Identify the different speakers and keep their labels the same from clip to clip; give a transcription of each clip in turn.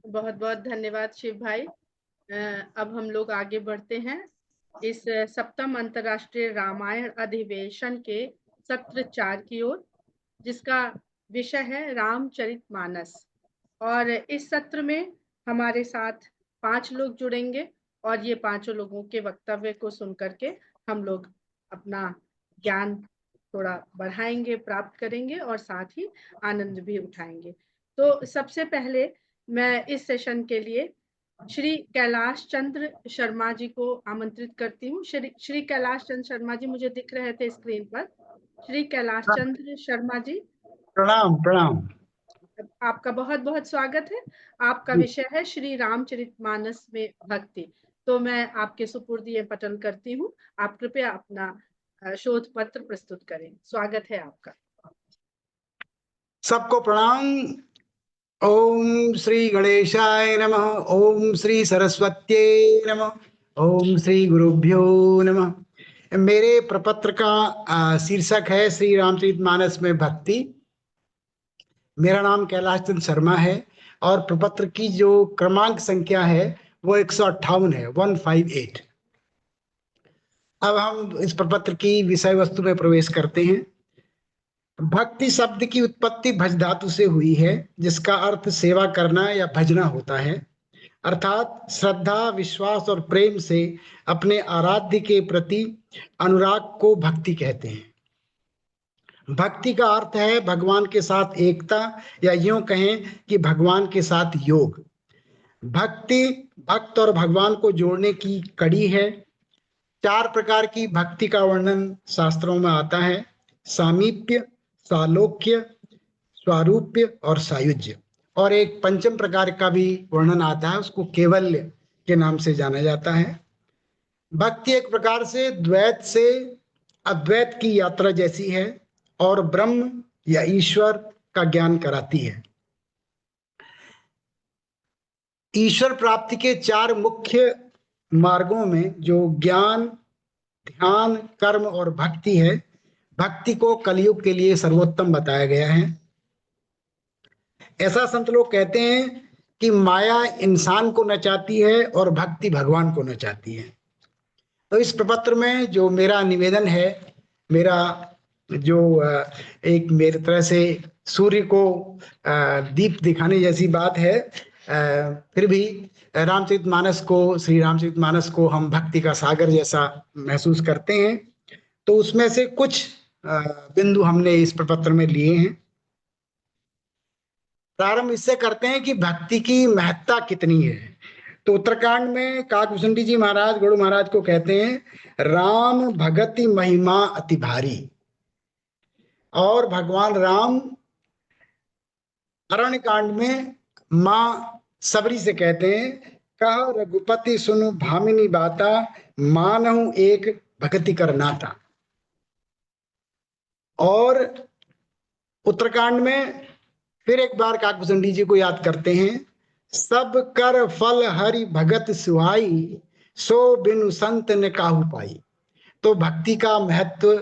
Speaker 1: बहुत बहुत धन्यवाद शिव भाई। अब हम लोग आगे बढ़ते हैं इस सप्तम अंतर्राष्ट्रीय रामायण अधिवेशन के सत्र 4 की ओर, जिसका विषय है रामचरितमानस। और इस सत्र में हमारे साथ 5 लोग जुड़ेंगे और ये पांचों लोगों के वक्तव्य को सुन करके हम लोग अपना ज्ञान थोड़ा बढ़ाएंगे, प्राप्त करेंगे और साथ ही आनंद भी उठाएंगे। तो सबसे पहले मैं इस सेशन के लिए श्री कैलाश चंद्र शर्मा जी को आमंत्रित करती हूँ। श्री कैलाश चंद्र शर्मा जी मुझे दिख रहे थे स्क्रीन पर। श्री कैलाश चंद्र शर्मा जी,
Speaker 2: प्रणाम प्रणाम।
Speaker 1: आपका बहुत बहुत स्वागत है। आपका विषय है श्री रामचरितमानस में भक्ति। तो मैं आपके सुपुर्द ये पठन करती हूँ। आप कृपया अपना शोध पत्र प्रस्तुत करें। स्वागत है आपका।
Speaker 2: सबको प्रणाम। ओम श्री गणेशाय नमः। ओम श्री सरस्वत्यै नमः। ओम श्री गुरुभ्यो नमः। मेरे प्रपत्र का शीर्षक है श्री रामचरितमानस में भक्ति। मेरा नाम कैलाश चंद्र शर्मा है और प्रपत्र की जो क्रमांक संख्या है वो 158 है, 158। अब हम इस प्रपत्र की विषय वस्तु में प्रवेश करते हैं। भक्ति शब्द की उत्पत्ति भज धातु से हुई है, जिसका अर्थ सेवा करना या भजना होता है। अर्थात श्रद्धा, विश्वास और प्रेम से अपने आराध्य के प्रति अनुराग को भक्ति कहते हैं। भक्ति का अर्थ है भगवान के साथ एकता, या यूं कहें कि भगवान के साथ योग। भक्ति भक्त और भगवान को जोड़ने की कड़ी है। 4 प्रकार की भक्ति का वर्णन शास्त्रों में आता है: सामीप्य, सालोक्य, स्वारूप्य और सायुज्य। और एक पंचम प्रकार का भी वर्णन आता है, उसको केवल्य के नाम से जाना जाता है। भक्ति एक प्रकार से द्वैत से अद्वैत की यात्रा जैसी है और ब्रह्म या ईश्वर का ज्ञान कराती है। ईश्वर प्राप्ति के 4 मुख्य मार्गों में जो ज्ञान, ध्यान, कर्म और भक्ति है, भक्ति को कलयुग के लिए सर्वोत्तम बताया गया है। ऐसा संत लोग कहते हैं कि माया इंसान को नचाती है और भक्ति भगवान को नचाती है। तो इस प्रपत्र में जो मेरा निवेदन है, मेरा जो एक मेरी तरह से सूर्य को दीप दिखाने जैसी बात है, फिर भी रामचरितमानस को, श्री रामचरितमानस को हम भक्ति का सागर जैसा महसूस करते हैं। तो उसमें से कुछ बिंदु हमने इस प्रपत्र में लिए हैं। प्रारंभ इससे करते हैं कि भक्ति की महत्ता कितनी है। तो उत्तराखंड में काकभूषणी जी महाराज, गुरु महाराज को कहते हैं, राम भगति महिमा अति भारी। और भगवान राम अरण्य कांड में मां सबरी से कहते हैं, कह रघुपति सुनु भामिनी बाता, मानहु एक भक्ति कर नाता। और उत्तराखंड में फिर एक बार काकभूषणी जी को याद करते हैं, सब कर फल हरि भगत सुहाई, सो बिनु संत ने काहू पाई। तो भक्ति का महत्व,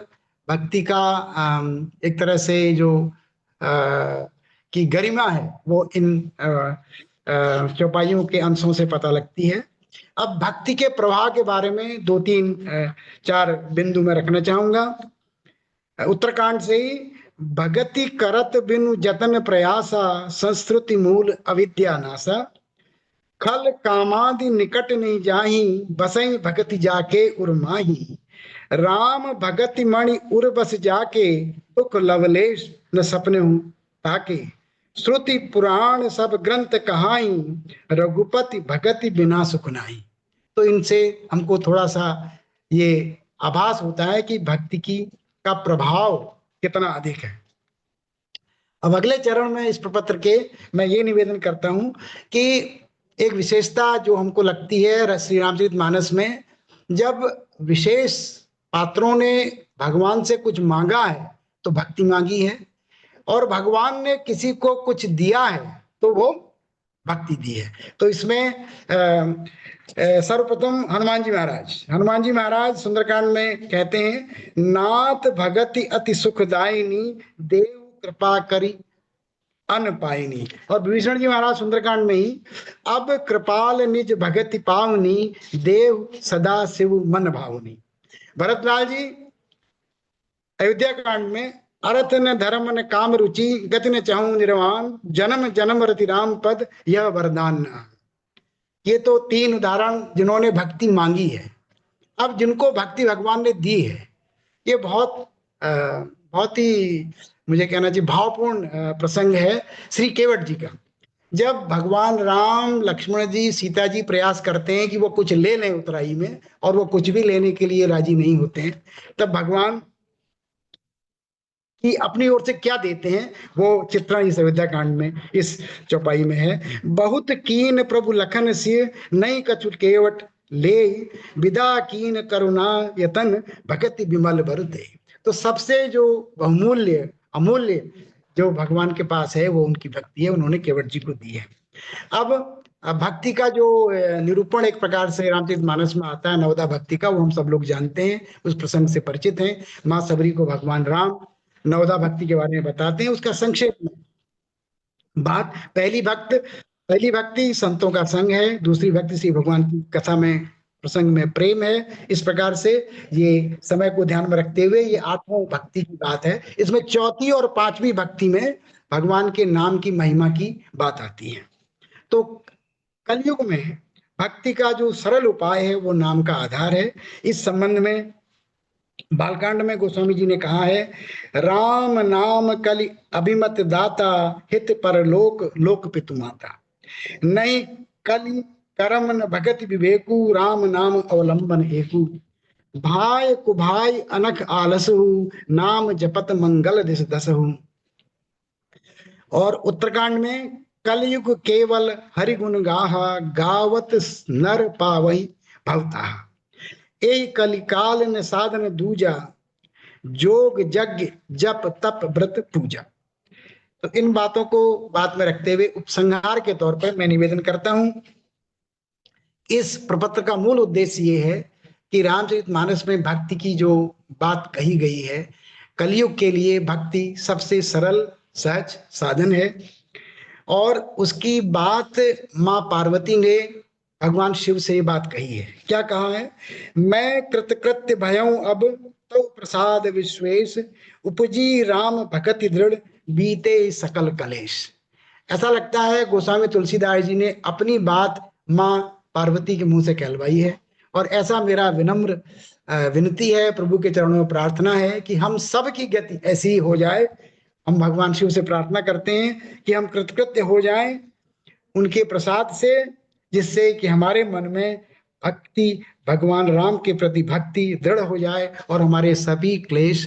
Speaker 2: भक्ति का एक तरह से जो की गरिमा है, वो इन चौपाइयों के अंशों से पता लगती है। अब भक्ति के प्रवाह के बारे में 2-3-4 बिंदु में रखना चाहूंगा। उत्तराखंड से ही, भगति करत बिनु जतन प्रयासा, संस्कृति मूल अविद्या नासा, खल कामादि निकट नहीं जाही, बसई भगति जाके उर्माही, राम भगति मणि उर बस जाके, दुख लवलेश न सपने हूं ताके, श्रुति पुराण सब ग्रंथ कहाई, रघुपति भगति बिना सुख नाही। तो इनसे हमको थोड़ा सा ये आभास होता है कि भक्ति की का प्रभाव कितना अधिक है। अब अगले चरण में इस प्रपत्र के मैं ये निवेदन करता हूं कि एक विशेषता जो हमको लगती है श्री रामचरितमानस में, जब विशेष पात्रों ने भगवान से कुछ मांगा है तो भक्ति मांगी है, और भगवान ने किसी को कुछ दिया है तो वो भक्ति दी है। तो इसमें सर्वप्रथम हनुमान जी महाराज सुंदरकांड में कहते हैं, नाथ भगति अति सुखदायिनी, देव कृपा करी अन पाइनी। और विभीषण जी महाराज सुंदरकांड में ही, अब कृपाल निज भगति पावनी, देव सदा शिव मन भावनी। भरतलाल जी अयोध्या कांड में, अर्थ न धर्म न काम रुचि, गति न चाहूं निर्वाण, जन्म जन्म रति राम पद, यह वरदान न। ये तो 3 उदाहरण जिन्होंने भक्ति मांगी है। अब जिनको भक्ति भगवान ने दी है, ये बहुत ही, मुझे कहना चाहिए, भावपूर्ण प्रसंग है श्री केवट जी का। जब भगवान राम, लक्ष्मण जी, सीता जी प्रयास करते हैं कि वो कुछ ले लें उतराई में, और वो कुछ भी लेने के लिए राजी नहीं होते हैं, तब भगवान कि अपनी ओर से क्या देते हैं, वो चित्रण इस अयोध्या कांड में, इस चौपाई में है। बहुत कीन प्रभु लखन सिंह, नहीं कछु केवट ले, विदा कीन करुणा यतन, भगति विमल बर दे। तो सबसे जो बहुमूल्य, अमूल्य जो भगवान के पास है, वो उनकी भक्ति है, उन्होंने केवट जी को दी है। अब भक्ति का जो निरूपण एक प्रकार से रामचरितमानस में आता है, नवदा भक्ति का, वो हम सब लोग जानते हैं, उस प्रसंग से परिचित हैं। माँ सबरी को भगवान राम नवदा भक्ति के बारे में बताते हैं। उसका संक्षेप में बात, पहली भक्ति संतों का संग है, दूसरी भक्ति श्री भगवान की कथा में, प्रसंग में प्रेम है। इस प्रकार से ये समय को ध्यान में रखते हुए ये 8वां भक्ति की बात है। इसमें 4थी और 5वीं भक्ति में भगवान के नाम की महिमा की बात आती है। तो कलयुग में भक्ति का जो सरल उपाय है, वो नाम का आधार है। इस संबंध में बालकांड में गोस्वामी जी ने कहा है, राम नाम कलि अभिमत दाता, हित परलोक लोक पितु माता, नहीं कलि करम न भगति विवेकु, राम नाम अवलंबन एकु, भाई कुभाई अनख आलसहु, नाम जपत मंगल दिस दसहु। और उत्तरकांड में, कलयुग केवल हरि गुण गाहा, गावत नर पावई भवता, ए कलिकाल न साधन दूजा, जोग यज्ञ जप तप व्रत पूजा। तो इन बातों को बात में रखते हुए उपसंहार के तौर पर मैं निवेदन करता हूं, इस प्रपत्र का मूल उद्देश्य ये है कि रामचरितमानस में भक्ति की जो बात कही गई है, कलयुग के लिए भक्ति सबसे सरल सहज साधन है। और उसकी बात माँ पार्वती ने भगवान शिव से ये बात कही है। क्या कहा है, मैं कृतकृत्य भयऊं अब, तो प्रसाद विश्वेश, उपजी राम भगति दृढ़, बीते सकल कलेश। ऐसा लगता है गोस्वामी तुलसीदास जी ने अपनी बात माँ पार्वती के मुंह से कहलवाई है। और ऐसा मेरा विनम्र विनती है, प्रभु के चरणों में प्रार्थना है कि हम सब की गति ऐसी ही हो जाए। हम भगवान शिव से प्रार्थना करते हैं कि हम कृतकृत्य हो जाएं उनके प्रसाद से, जिससे कि हमारे मन में भक्ति, भगवान राम के प्रति भक्ति दृढ़ हो जाए और हमारे सभी क्लेश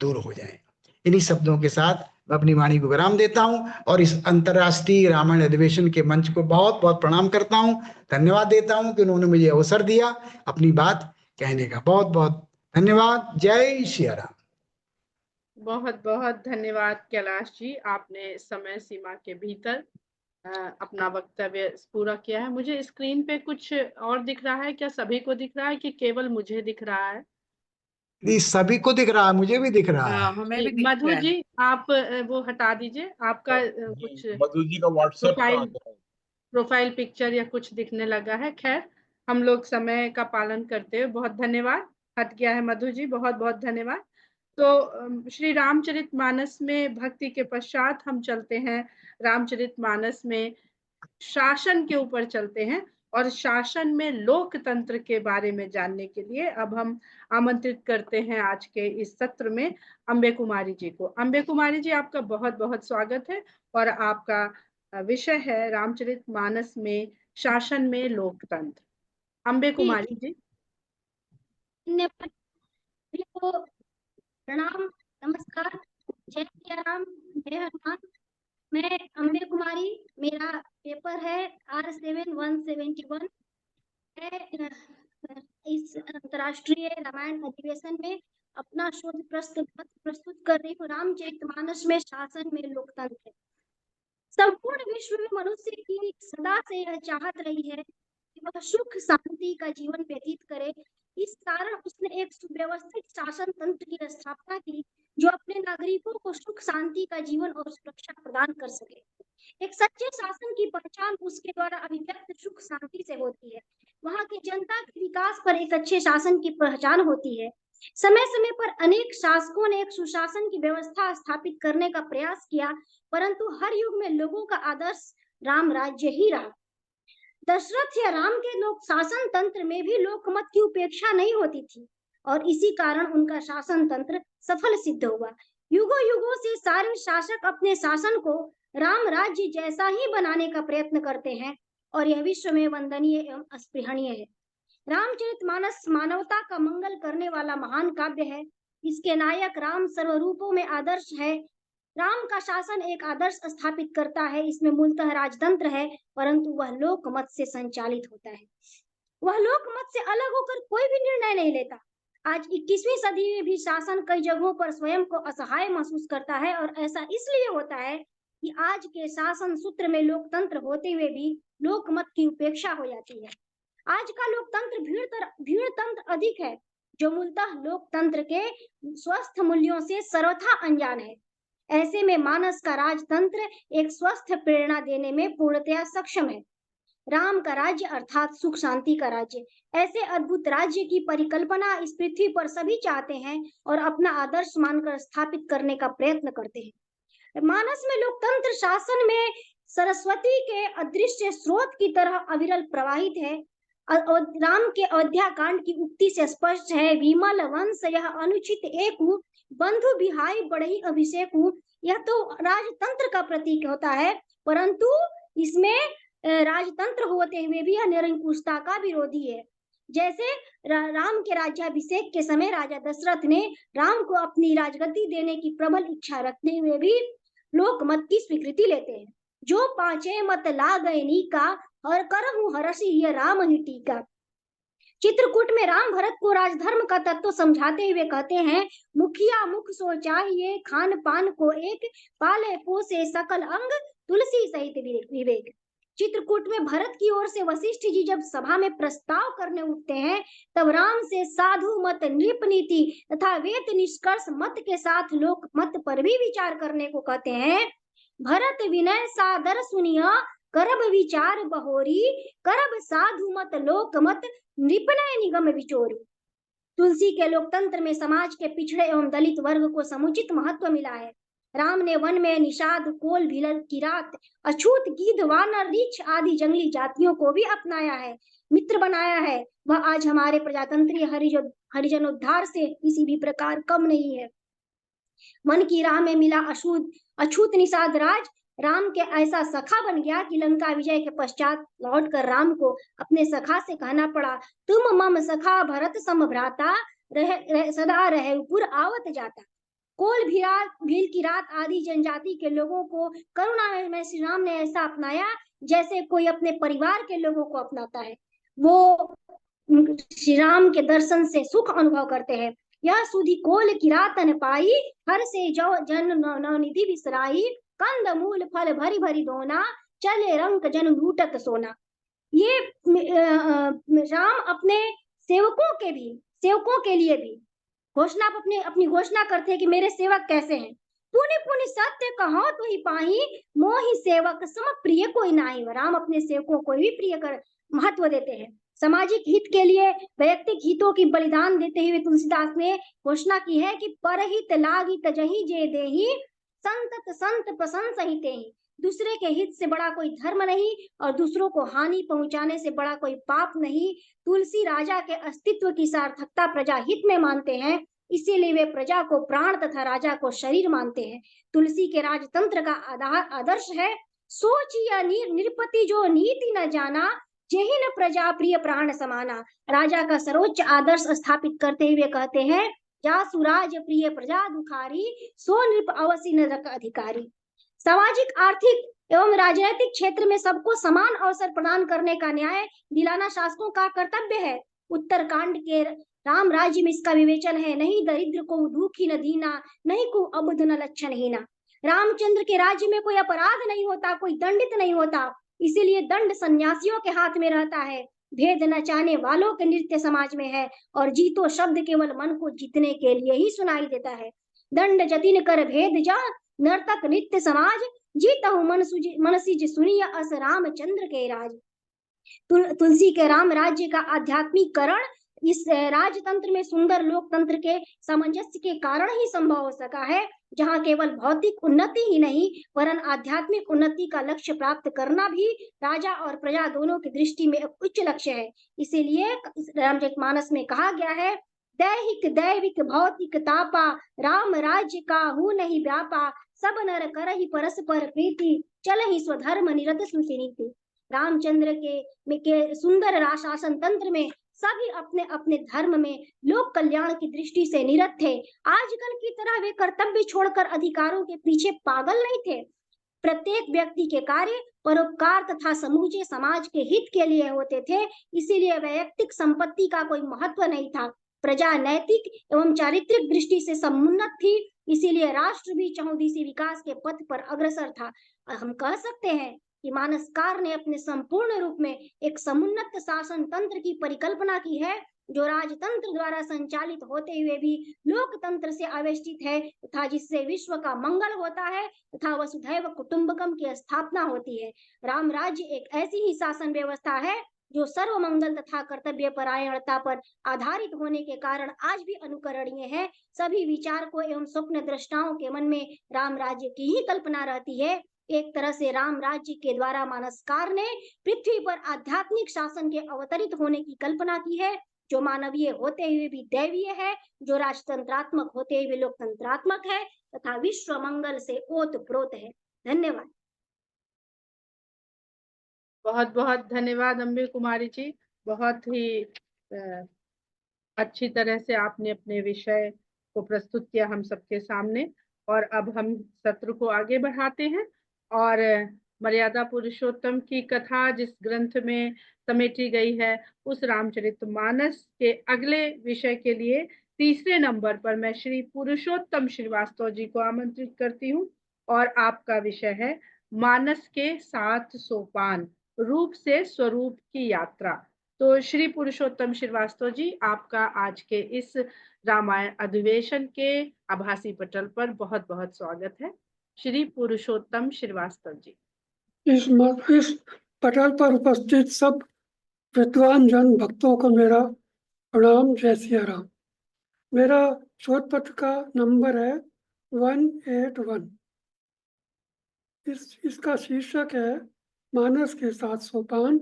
Speaker 2: दूर हो जाए। इन्हीं शब्दों के साथ मैं अपनी वाणी को विराम देता हूं और इस अंतर्राष्ट्रीय रामायण अधिवेशन के मंच को बहुत बहुत प्रणाम करता हूं, धन्यवाद देता हूं कि उन्होंने मुझे अवसर दिया अपनी बात कहने का। बहुत बहुत धन्यवाद। जय श्री राम।
Speaker 1: बहुत बहुत धन्यवाद कैलाश जी, आपने समय सीमा के भीतर अपना वक्तव्य पूरा किया है। मुझे स्क्रीन पे कुछ और दिख रहा है, क्या सभी को दिख रहा है कि केवल मुझे दिख रहा है?
Speaker 2: सभी को दिख रहा है, मुझे भी दिख रहा है।
Speaker 3: हमें भी दिख
Speaker 1: मधु
Speaker 3: रहा है।
Speaker 1: जी, आप वो हटा दीजिए, आपका कुछ
Speaker 4: मधु जी का व्हाट्सएप का आ गया है।
Speaker 1: प्रोफाइल पिक्चर या कुछ दिखने लगा है। खैर, हम लोग समय का पालन करते हुए, बहुत धन्यवाद। हट गया है मधु जी, बहुत बहुत धन्यवाद। तो श्री रामचरितमानस में भक्ति के पश्चात हम चलते हैं रामचरितमानस में शासन के ऊपर चलते हैं, और शासन में लोकतंत्र के बारे में जानने के लिए अब हम आमंत्रित करते हैं आज के इस सत्र में अम्बे कुमारी जी को। अम्बे कुमारी जी, आपका बहुत बहुत स्वागत है, और आपका विषय है रामचरितमानस में शासन में लोकतंत्र। अम्बे कुमारी जी।
Speaker 5: प्रणाम, नमस्कार, जय श्री राम, जय हनुमान। मैं अम्बे कुमारी, मेरा पेपर है R7171। मैं इस अंतर्राष्ट्रीय रामायण अधिवेशन में अपना शोध प्रस्तुत कर रही हूँ, रामचरितमानस में शासन में लोकतंत्र। संपूर्ण विश्व में मनुष्य की सदा से यह चाहत रही है कि वह सुख शांति का जीवन व्यतीत करे। इस कारण उसने एक सुव्यवस्थित शासन तंत्र की स्थापना की, जो अपने नागरिकों को सुख शांति का जीवन और सुरक्षा प्रदान कर सके। एक सच्चे शासन की पहचान उसके द्वारा अभिव्यक्त सुख शांति से होती है। वहाँ की जनता के विकास पर एक अच्छे शासन की पहचान होती है। समय समय पर अनेक शासकों ने एक सुशासन की व्यवस्था स्थापित करने का प्रयास किया, परंतु हर युग में लोगों का आदर्श राम राज्य ही रहा। दशरथ या राम के लोक शासन तंत्र में भी लोकमत की उपेक्षा नहीं होती थी और इसी कारण उनका शासन तंत्र सफल सिद्ध हुआ। युगों युगों से सारे शासक अपने शासन को राम राज्य जैसा ही बनाने का प्रयत्न करते हैं और यह विश्व में वंदनीय एवं अस्पृहणीय है। रामचरितमानस मानवता का मंगल करने वाला महान काव्य है। इसके नायक राम सर्वरूपों में आदर्श है। राम का शासन एक आदर्श स्थापित करता है। इसमें मूलतः राजतंत्र है, परंतु वह लोकमत से संचालित होता है। वह लोकमत से अलग होकर कोई भी निर्णय नहीं लेता। आज 21वीं सदी में भी शासन कई जगहों पर स्वयं को असहाय महसूस करता है और ऐसा इसलिए होता है कि आज के शासन सूत्र में लोकतंत्र होते हुए भी लोकमत की उपेक्षा हो जाती है। आज का लोकतंत्र भीड़तंत्र अधिक है, जो मूलतः लोकतंत्र के स्वस्थ मूल्यों से सर्वथा अनजान है। ऐसे में मानस का राजतंत्र एक स्वस्थ प्रेरणा देने में पूर्णतया सक्षम है। राम का राज्य अर्थात सुख शांति का राज्य, ऐसे अद्भुत राज्य की परिकल्पना इस पृथ्वी पर सभी चाहते हैं और अपना आदर्श मानकर स्थापित करने का प्रयत्न करते हैं। मानस में लोकतंत्र शासन में सरस्वती के अदृश्य स्रोत की तरह अविरल प्रवाहित है। राम के अयोध्या कांड की उक्ति से स्पष्ट है, विमल वंश यह अनुचित एक बंधु बिहाई बढ़ई अभिषेक। यह तो राजतंत्र का प्रतीक होता है, परंतु इसमें राजतंत्र होते हुए भी यह निरंकुशता का विरोधी है। जैसे राम के राज्याभिषेक के समय राजा दशरथ ने राम को अपनी राजगद्दी देने की प्रबल इच्छा रखते हुए भी लोकमत की स्वीकृति लेते हैं। जो पांचे मत ला गए नीका और करहु हरषि ये राम ही टीका। चित्रकूट में राम भरत को राजधर्म का तत्व समझाते हुए कहते हैं, मुखिया मुख सो चाहिए खान पान को एक, पाले पोसे सकल अंग तुलसी सहित विवेक। चित्रकूट में भरत की ओर से वशिष्ठ जी जब सभा में प्रस्ताव करने उठते हैं, तब राम से साधु मत नृप नीति तथा वेद निष्कर्ष मत के साथ लोक मत पर भी विचार करने को कहते हैं। भरत विनय सादर सुनिया करब विचार बहोरी, करब साधु मत लोक मत नृपनय निगम विचोरी। तुलसी के लोकतंत्र में समाज के पिछड़े एवं दलित वर्ग को समुचित महत्व मिला है। राम ने वन में निषाद कोल भिलर किरात अछूत गिद्ध वानर रीछ आदि जंगली जातियों को भी अपनाया है, मित्र बनाया है। वह आज हमारे प्रजातंत्रीय हरिजनोद्धार से किसी भी प्रकार कम नहीं है। वन की राह में मिला अछूत निषाद राज राम के ऐसा सखा बन गया कि लंका विजय के पश्चात लौटकर राम को अपने सखा से कहना पड़ा, तुम मम सखा भरत सम भ्राता सदा रहे पुर आवत जाता। कोल भील की रात आदि जनजाति के लोगों को करुणा में श्री राम ने ऐसा अपनाया जैसे कोई अपने परिवार के लोगों को अपनाता है। वो श्री राम के दर्शन से सुख अनुभव करते हैं। यह सुधी कोल की रातन पाई, हर से जो जन नवनिधि बिसराई, कंद मूल फल भरी भरी दोना, चले रंग जन लूटत सोना। ये राम अपने सेवकों के लिए भी अपनी घोषणा करते हैं कि मेरे सेवक कैसे हैं। पुनि पुनि सत्य कहो तो ही पाही, मोहि सेवक सम प्रिय कोई नाही। राम अपने सेवकों को भी प्रिय कर महत्व देते हैं। सामाजिक हित के लिए वैयक्तिक हितों की बलिदान देते हुए तुलसीदास ने घोषणा की है कि परहित लागित जही जे देही, संतत संत प्रशंस ही तेहि। दूसरे के हित से बड़ा कोई धर्म नहीं और दूसरों को हानि पहुंचाने से बड़ा कोई पाप नहीं। तुलसी राजा के अस्तित्व की सार्थकता प्रजा हित में मानते हैं, इसीलिए वे प्रजा को प्राण तथा राजा को शरीर मानते हैं। तुलसी के राजतंत्र का आदर्श है, सोचिया निरपति जो नीति न जाना, जेहि न प्रजा प्रिय प्राण समाना। राजा का सर्वोच्च आदर्श स्थापित करते हुए कहते हैं, जा सुराज प्रिय प्रजा दुखारी, सो नृप अवसि नरक अधिकारी। सामाजिक आर्थिक एवं राजनीतिक क्षेत्र में सबको समान अवसर प्रदान करने का न्याय दिलाना शासकों का कर्तव्य है। उत्तरकांड के राम राज्य में इसका विवेचन है, नहीं दरिद्र को दुखी न दीना, नहीं को अबुध न लक्षण हीना। रामचंद्र के राज्य में कोई अपराध नहीं होता, कोई दंडित नहीं होता, इसीलिए दंड सन्यासियों के हाथ में रहता है। भेद न चाहने वालों के नृत्य समाज में है और जीतो शब्द केवल मन को जीतने के लिए ही सुनाई देता है। दंड जतिन कर भेद जा नर्तक नित्य समाज जीतहु मनसिज सुनिय अस रामचंद्र के राज। तुलसी के राम राज्य का आध्यात्मिकरण इस राजतंत्र में सुंदर लोकतंत्र के सामंजस्य के कारण ही संभव हो सका है, जहां केवल भौतिक उन्नति ही नहीं वरन आध्यात्मिक उन्नति का लक्ष्य प्राप्त करना भी राजा और प्रजा दोनों की दृष्टि में एक उच्च लक्ष्य है। इसीलिए रामचरितमानस में कहा गया है, दैहिक दैविक भौतिक तापा राम राज्य का हु नहीं व्यापा सब नर करहि परस्पर प्रीति चलहि स्वधर्म निरत सुनीति। रामचंद्र के सुंदर शासन तंत्र में सभी अपने अपने धर्म में लोक कल्याण की दृष्टि से निरत थे। आजकल की तरह वे कर्तव्य छोड़कर अधिकारों के पीछे पागल नहीं थे। प्रत्येक व्यक्ति के कार्य परोपकार तथा समूचे समाज के हित के लिए होते थे। इसीलिए वैयक्तिक संपत्ति का कोई महत्व नहीं था। प्रजा नैतिक एवं चारित्रिक दृष्टि से समुन्नत थी, इसीलिए राष्ट्र भी चहुदिशी विकास के पथ पर अग्रसर था। हम कह सकते हैं कि मानसकार ने अपने संपूर्ण रूप में एक समुन्नत शासन तंत्र की परिकल्पना की है, जो राजतंत्र द्वारा संचालित होते हुए भी लोकतंत्र से आवेष्टित है तथा जिससे विश्व का मंगल होता है तथा वसुधैव कुटुंबकम की स्थापना होती है। राम राज्य एक ऐसी ही शासन व्यवस्था है जो सर्वमंगल तथा कर्तव्य परायणता पर आधारित होने के कारण आज भी अनुकरणीय है। सभी विचारकों एवं स्वप्न दृष्टाओं के मन में राम राज्य की ही कल्पना रहती है। एक तरह से राम राज्य के द्वारा मानसकार ने पृथ्वी पर आध्यात्मिक शासन के अवतरित होने की कल्पना की है, जो मानवीय होते हुए भी दैवीय है, जो राजतंत्रात्मक होते हुए लोकतंत्रात्मक है तथा विश्व मंगल से ओतप्रोत है। धन्यवाद।
Speaker 1: बहुत बहुत धन्यवाद अम्बे कुमारी जी। बहुत ही अच्छी तरह से आपने अपने विषय को प्रस्तुत किया हम सबके सामने। और अब हम सत्र को आगे बढ़ाते हैं और मर्यादा पुरुषोत्तम की कथा जिस ग्रंथ में समेटी गई है उस रामचरितमानस के अगले विषय के लिए तीसरे नंबर पर मैं श्री पुरुषोत्तम श्रीवास्तव जी को आमंत्रित करती हूँ। और आपका विषय है मानस के 7 सोपान, रूप से स्वरूप की यात्रा। तो श्री पुरुषोत्तम श्रीवास्तव जी, आपका आज के इस रामायण अधिवेशन के आभासी पटल पर बहुत बहुत स्वागत है। श्री पुरुषोत्तम श्रीवास्तव जी।
Speaker 3: इस पटल पर उपस्थित सब विद्वान जन भक्तों को मेरा प्रणाम। जय सिया राम। मेरा शोध पत्र का नंबर है 181। इसका शीर्षक है मानस के 7 सोपान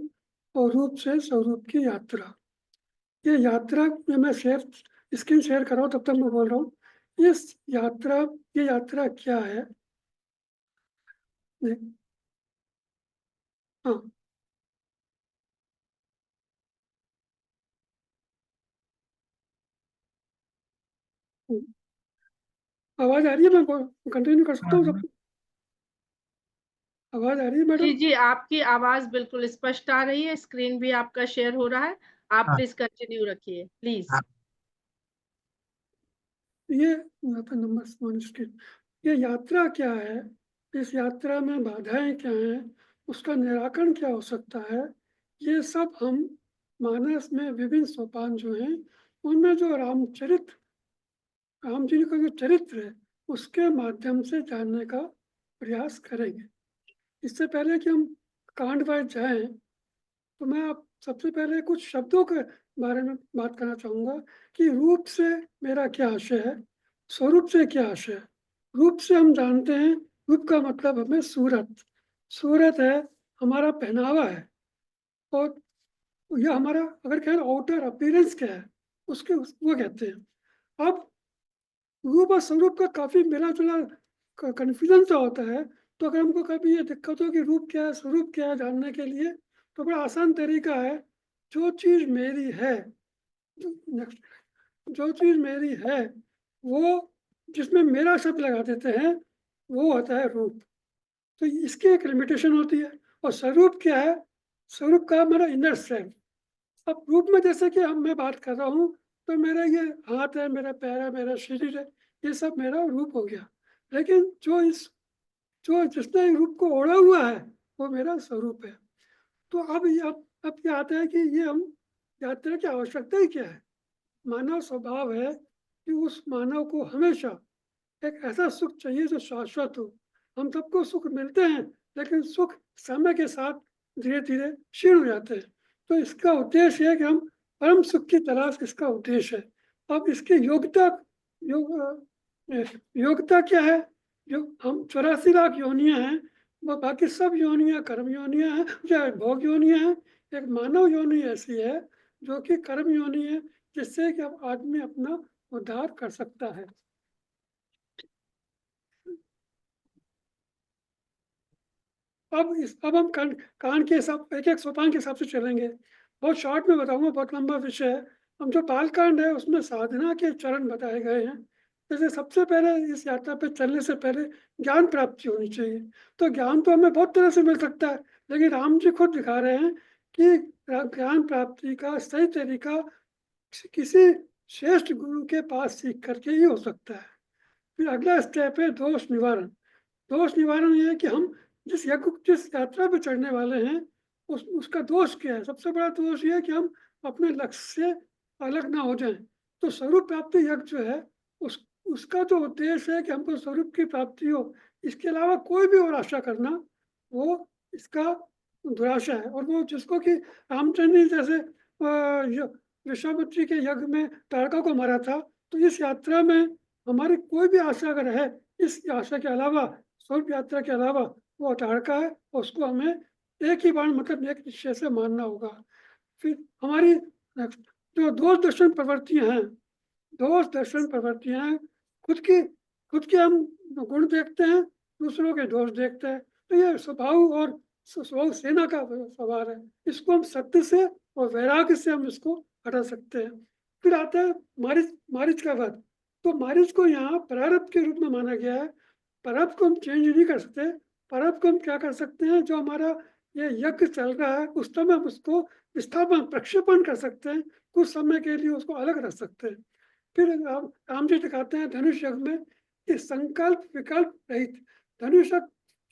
Speaker 3: और रूप से स्वरूप की यात्रा। ये यात्रा में मैं स्क्रीन शेयर कर रहा हूँ, तब तक मैं बोल रहा हूँ ये यात्रा क्या है। हाँ, आवाज आ रही है? मैं कंटिन्यू कर सकता हूँ? आवाज आ रही है मैडम?
Speaker 1: जी जी, आपकी आवाज बिल्कुल स्पष्ट आ रही है। स्क्रीन भी आपका शेयर हो रहा है। आप प्लीज कंटिन्यू रखिए प्लीज।
Speaker 3: ये नंबर स्क्रीन। ये यात्रा क्या है, इस यात्रा में बाधाएं क्या हैं, उसका निराकरण क्या हो सकता है, ये सब हम मानस में विभिन्न सोपान जो हैं उनमें जो राम जी का जो चरित्र है उसके माध्यम से जानने का प्रयास करेंगे। इससे पहले कि हम कांड वाइज जाएं, तो मैं आप सबसे पहले कुछ शब्दों के बारे में बात करना चाहूँगा कि रूप से मेरा क्या आशय है, स्वरूप से क्या आशय है। रूप से हम जानते हैं, रूप का मतलब हमें सूरत है, हमारा पहनावा है, और यह हमारा अगर कहें आउटर अपीयरेंस क्या है उसके वो कहते हैं। अब रूप और स्वरूप का काफी मिला जुला कन्फ्यूजन सा होता है, तो अगर हमको कभी ये दिक्कत हो कि रूप क्या है स्वरूप क्या है जानने के लिए, तो बड़ा आसान तरीका है, जो चीज मेरी है वो जिसमें मेरा शब्द लगा देते हैं वो होता है रूप। तो इसकी एक लिमिटेशन होती है। और स्वरूप क्या है? स्वरूप का मेरा इनर सेल्फ। अब रूप में जैसे कि मैं बात कर रहा हूँ, तो मेरा ये हाथ है, मेरा पैर है, मेरा शरीर है, ये सब मेरा रूप हो गया। लेकिन जो जिसने रूप को ओढ़ा हुआ है वो मेरा स्वरूप है। तो अब ये आता है कि ये हम यात्रा की आवश्यकता ही क्या है। मानव स्वभाव है कि उस मानव को हमेशा एक ऐसा सुख चाहिए जो शाश्वत हो। हम सबको सुख मिलते हैं, लेकिन सुख समय के साथ धीरे धीरे क्षीण हो जाते हैं। तो इसका उद्देश्य है कि हम परम सुख की तलाश, इसका उद्देश्य है। अब इसकी योग्यता क्या है? जो हम 84 लाख योनियां हैं, वो बाकी सब योनियां कर्म योनियां हैं या भोग योनियां हैं। एक मानव योनि ऐसी है जो कि कर्म योनि है, जिससे कि अब आदमी अपना उद्धार कर सकता है। अब हम कान के हिसाब, एक एक सोपान के हिसाब से चलेंगे। बहुत शॉर्ट में बताऊंगा, बहुत लंबा विषय है। हम जो बालकांड है उसमें साधना के चरण बताए गए हैं। जैसे सबसे पहले इस यात्रा पे चलने से पहले ज्ञान प्राप्ति होनी चाहिए। तो ज्ञान तो हमें बहुत तरह से मिल सकता है, लेकिन राम जी खुद दिखा रहे हैं कि ज्ञान प्राप्ति का सही तरीका किसी श्रेष्ठ गुरु के पास सीख करके ही हो सकता है। फिर अगला स्टेप है दोष निवारण। दोष निवारण ये है कि हम जिस यात्रा पे चढ़ने वाले हैं उसका दोष क्या है? सबसे बड़ा दोष ये है कि हम अपने लक्ष्य से अलग ना हो जाएं। तो स्वरूप प्राप्ति यज्ञ जो है उसका जो उद्देश्य है कि हमको स्वरूप की प्राप्ति हो, इसके अलावा कोई भी और आशा करना वो इसका दुराशा है। और वो जिसको कि रामचंद्र जी जैसे विश्वामित्री के यज्ञ में तारका को मारा था, तो इस यात्रा में हमारी कोई भी आशा अगर है, इस आशा के अलावा, स्वरूप यात्रा के अलावा, वो तारका है, उसको हमें एक ही बाण मतलब एक निश्चय से मानना होगा। फिर हमारी जो दोष दर्शन प्रवृत्तियां हैं, दोष दर्शन प्रवृत्तियां हैं, खुद के हम गुण देखते हैं, दूसरों के दोष देखते हैं। तो ये स्वभाव और स्वभाव सेना का स्वभाव है। इसको हम सत्य से और वैराग्य से हम इसको हटा सकते हैं। फिर आता है मारीच का वध। तो मारीच को यहाँ प्रारब्ध के रूप में माना गया है। प्रारब्ध को हम चेंज नहीं कर सकते। प्रारब्ध को हम क्या कर सकते हैं? जो हमारा ये यज्ञ चल रहा है उस समय हम उसको विस्थापन, प्रक्षेपण कर सकते हैं। कुछ समय के लिए उसको अलग रख सकते हैं। फिर राम जी दिखाते हैं धनुष यज्ञ में कि संकल्प विकल्प रहित धनुष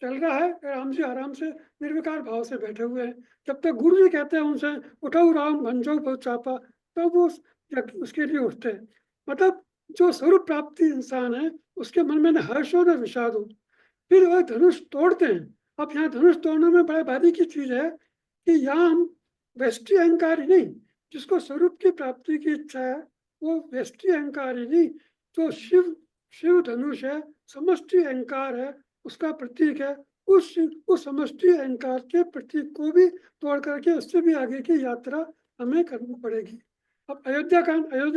Speaker 3: चल रहा है, राम जी आराम से निर्विकार भाव से बैठे हुए हैं। जब तक गुरु जी कहते हैं उनसे उठो राम भंजो बहुत चापा, तो वो उसके लिए उठते हैं। मतलब जो स्वरूप प्राप्ति इंसान है उसके मन में न हर्ष हो न विषाद हो। फिर वह धनुष तोड़ते हैं। अब यहाँ धनुष तोड़ने में बड़ा भारी की चीज है कि यहाँ हम व्यष्टि अहंकारी नहीं, जिसको स्वरूप की प्राप्ति की इच्छा है वो व्यष्टि अहंकारी नहीं, जो शिव धनुष है, समष्टि अहंकार है, उसका प्रतीक है। उस समष्टि अहंकार के प्रतीक को भी तोड़ करके उससे भी आगे की यात्रा हमें करनी पड़ेगी। अब अयोध्या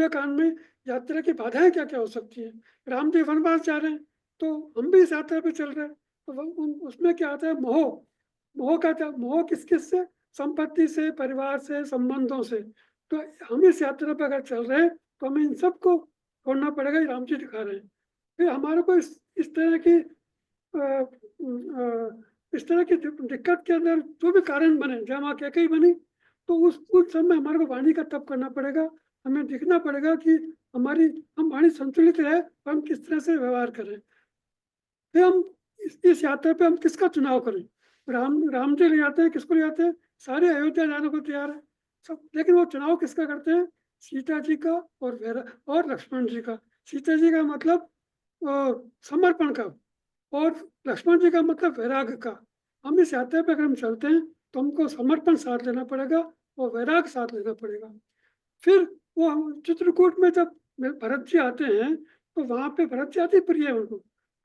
Speaker 3: कांड में यात्रा की बाधाएं क्या क्या हो सकती है? राम जी वनवास जा रहे हैं, तो हम भी इस यात्रा पे चल रहे हैं, तो उसमें क्या आता है? मोह किस से? संपत्ति से, परिवार से, संबंधों से। तो हम इस यात्रा पर अगर चल रहे हैं तो हमें इन सबको छोड़ना पड़ेगा, राम जी दिखा रहे हैं। फिर हमारे को इस तरह की दिक्कत के अंदर जो भी कारण बने, जब वहाँ क्या कहीं बनी, तो उस समय हमारे को वाणी का तप करना पड़ेगा। हमें दिखना पड़ेगा कि हम वाणी संतुलित रहे, हम किस तरह से व्यवहार करें। फिर हम इस यात्रा पे हम किसका चुनाव करें? राम जी ले जाते हैं, किसको ले जाते हैं? सारे अयोध्या जाने को तैयार है सब, लेकिन वो चुनाव किसका करते हैं? सीता जी का और लक्ष्मण जी का। सीता जी का मतलब समर्पण का, और लक्ष्मण जी का मतलब वैराग्य का। हम इस यात्रा पे अगर हम चलते हैं तो हमको समर्पण साथ लेना पड़ेगा और वैराग्य साथ लेना पड़ेगा। फिर वो चित्रकूट में जब भरत जी आते हैं तो वहां पे भरत जी अति प्रिय है उनको,